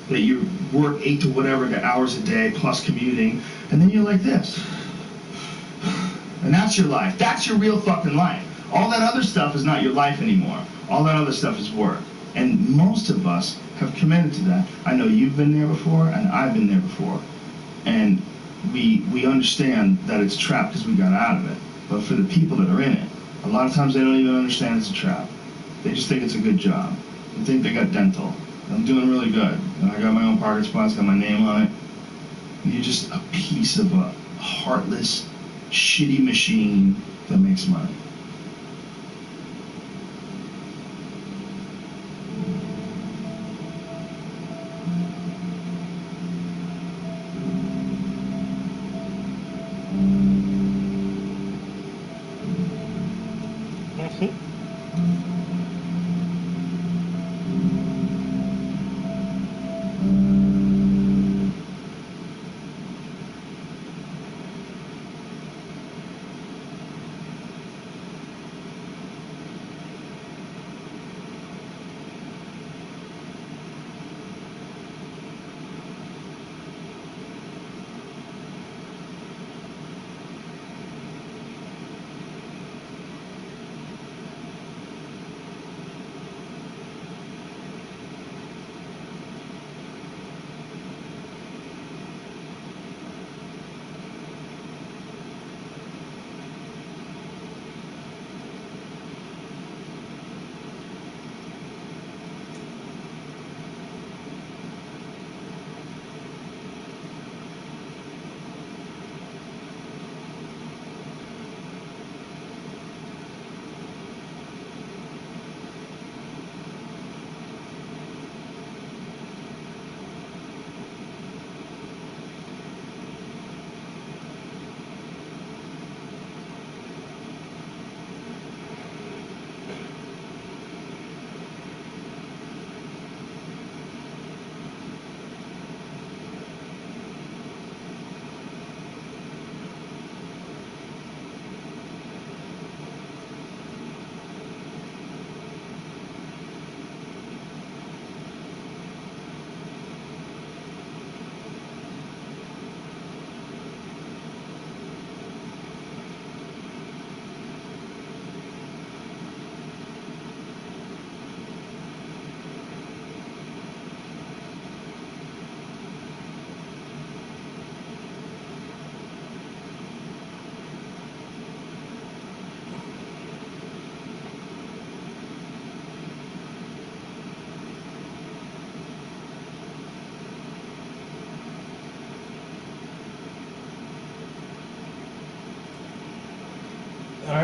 That you work 8 to whatever hours a day plus commuting, and then you're like this. And that's your life. That's your real fucking life. All that other stuff is not your life anymore. All that other stuff is work. And most of us have committed to that. I know you've been there before, and I've been there before. And we understand that it's a trap because we got out of it. But for the people that are in it, a lot of times they don't even understand it's a trap. They just think it's a good job. They think they got dental. I'm doing really good. I got my own parking spots, got my name on it. And you're just a piece of a heartless, shitty machine that makes money.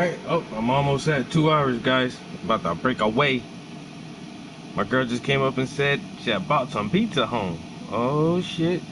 Alright, oh, I'm almost at 2 hours, guys. About to break away. My girl just came up and said she had bought some pizza home. Oh, shit.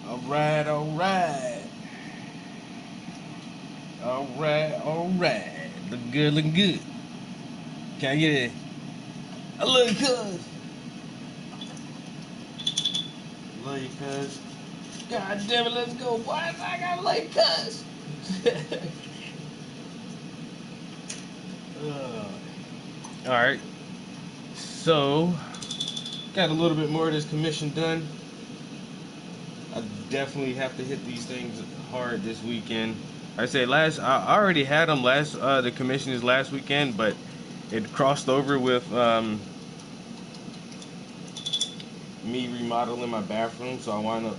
Alright, alright. Alright, alright. Look good, look good. Can I get a little cuz? Love you, cuz. God damn it, let's go. Why I gotta like cuz? Alright. So, got a little bit more of this commission done. I definitely have to hit these things hard this weekend. I say I already had them the commission is last weekend, but it crossed over with me remodeling my bathroom, so I wound up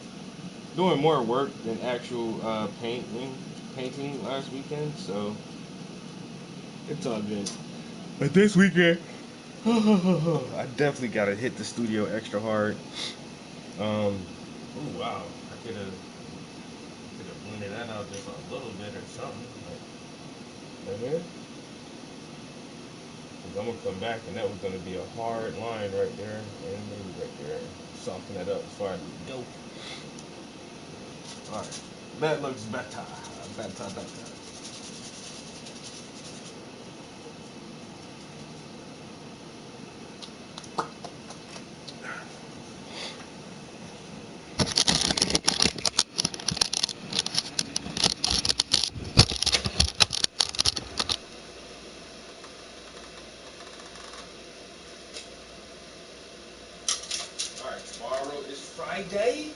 doing more work than actual painting last weekend, so it's all good. But this weekend, I definitely gotta hit the studio extra hard. Oh wow, I could have blended that out just a little bit or something. Right there. Because I'm gonna come back and that was gonna be a hard line right there and maybe right there. Soften that up before I go. Alright. That looks better. Better. Alright, tomorrow is Friday.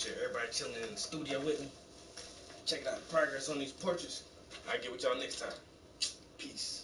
appreciate everybody chilling in the studio with me. Checking out the progress on these portraits. I'll get with y'all next time. Peace.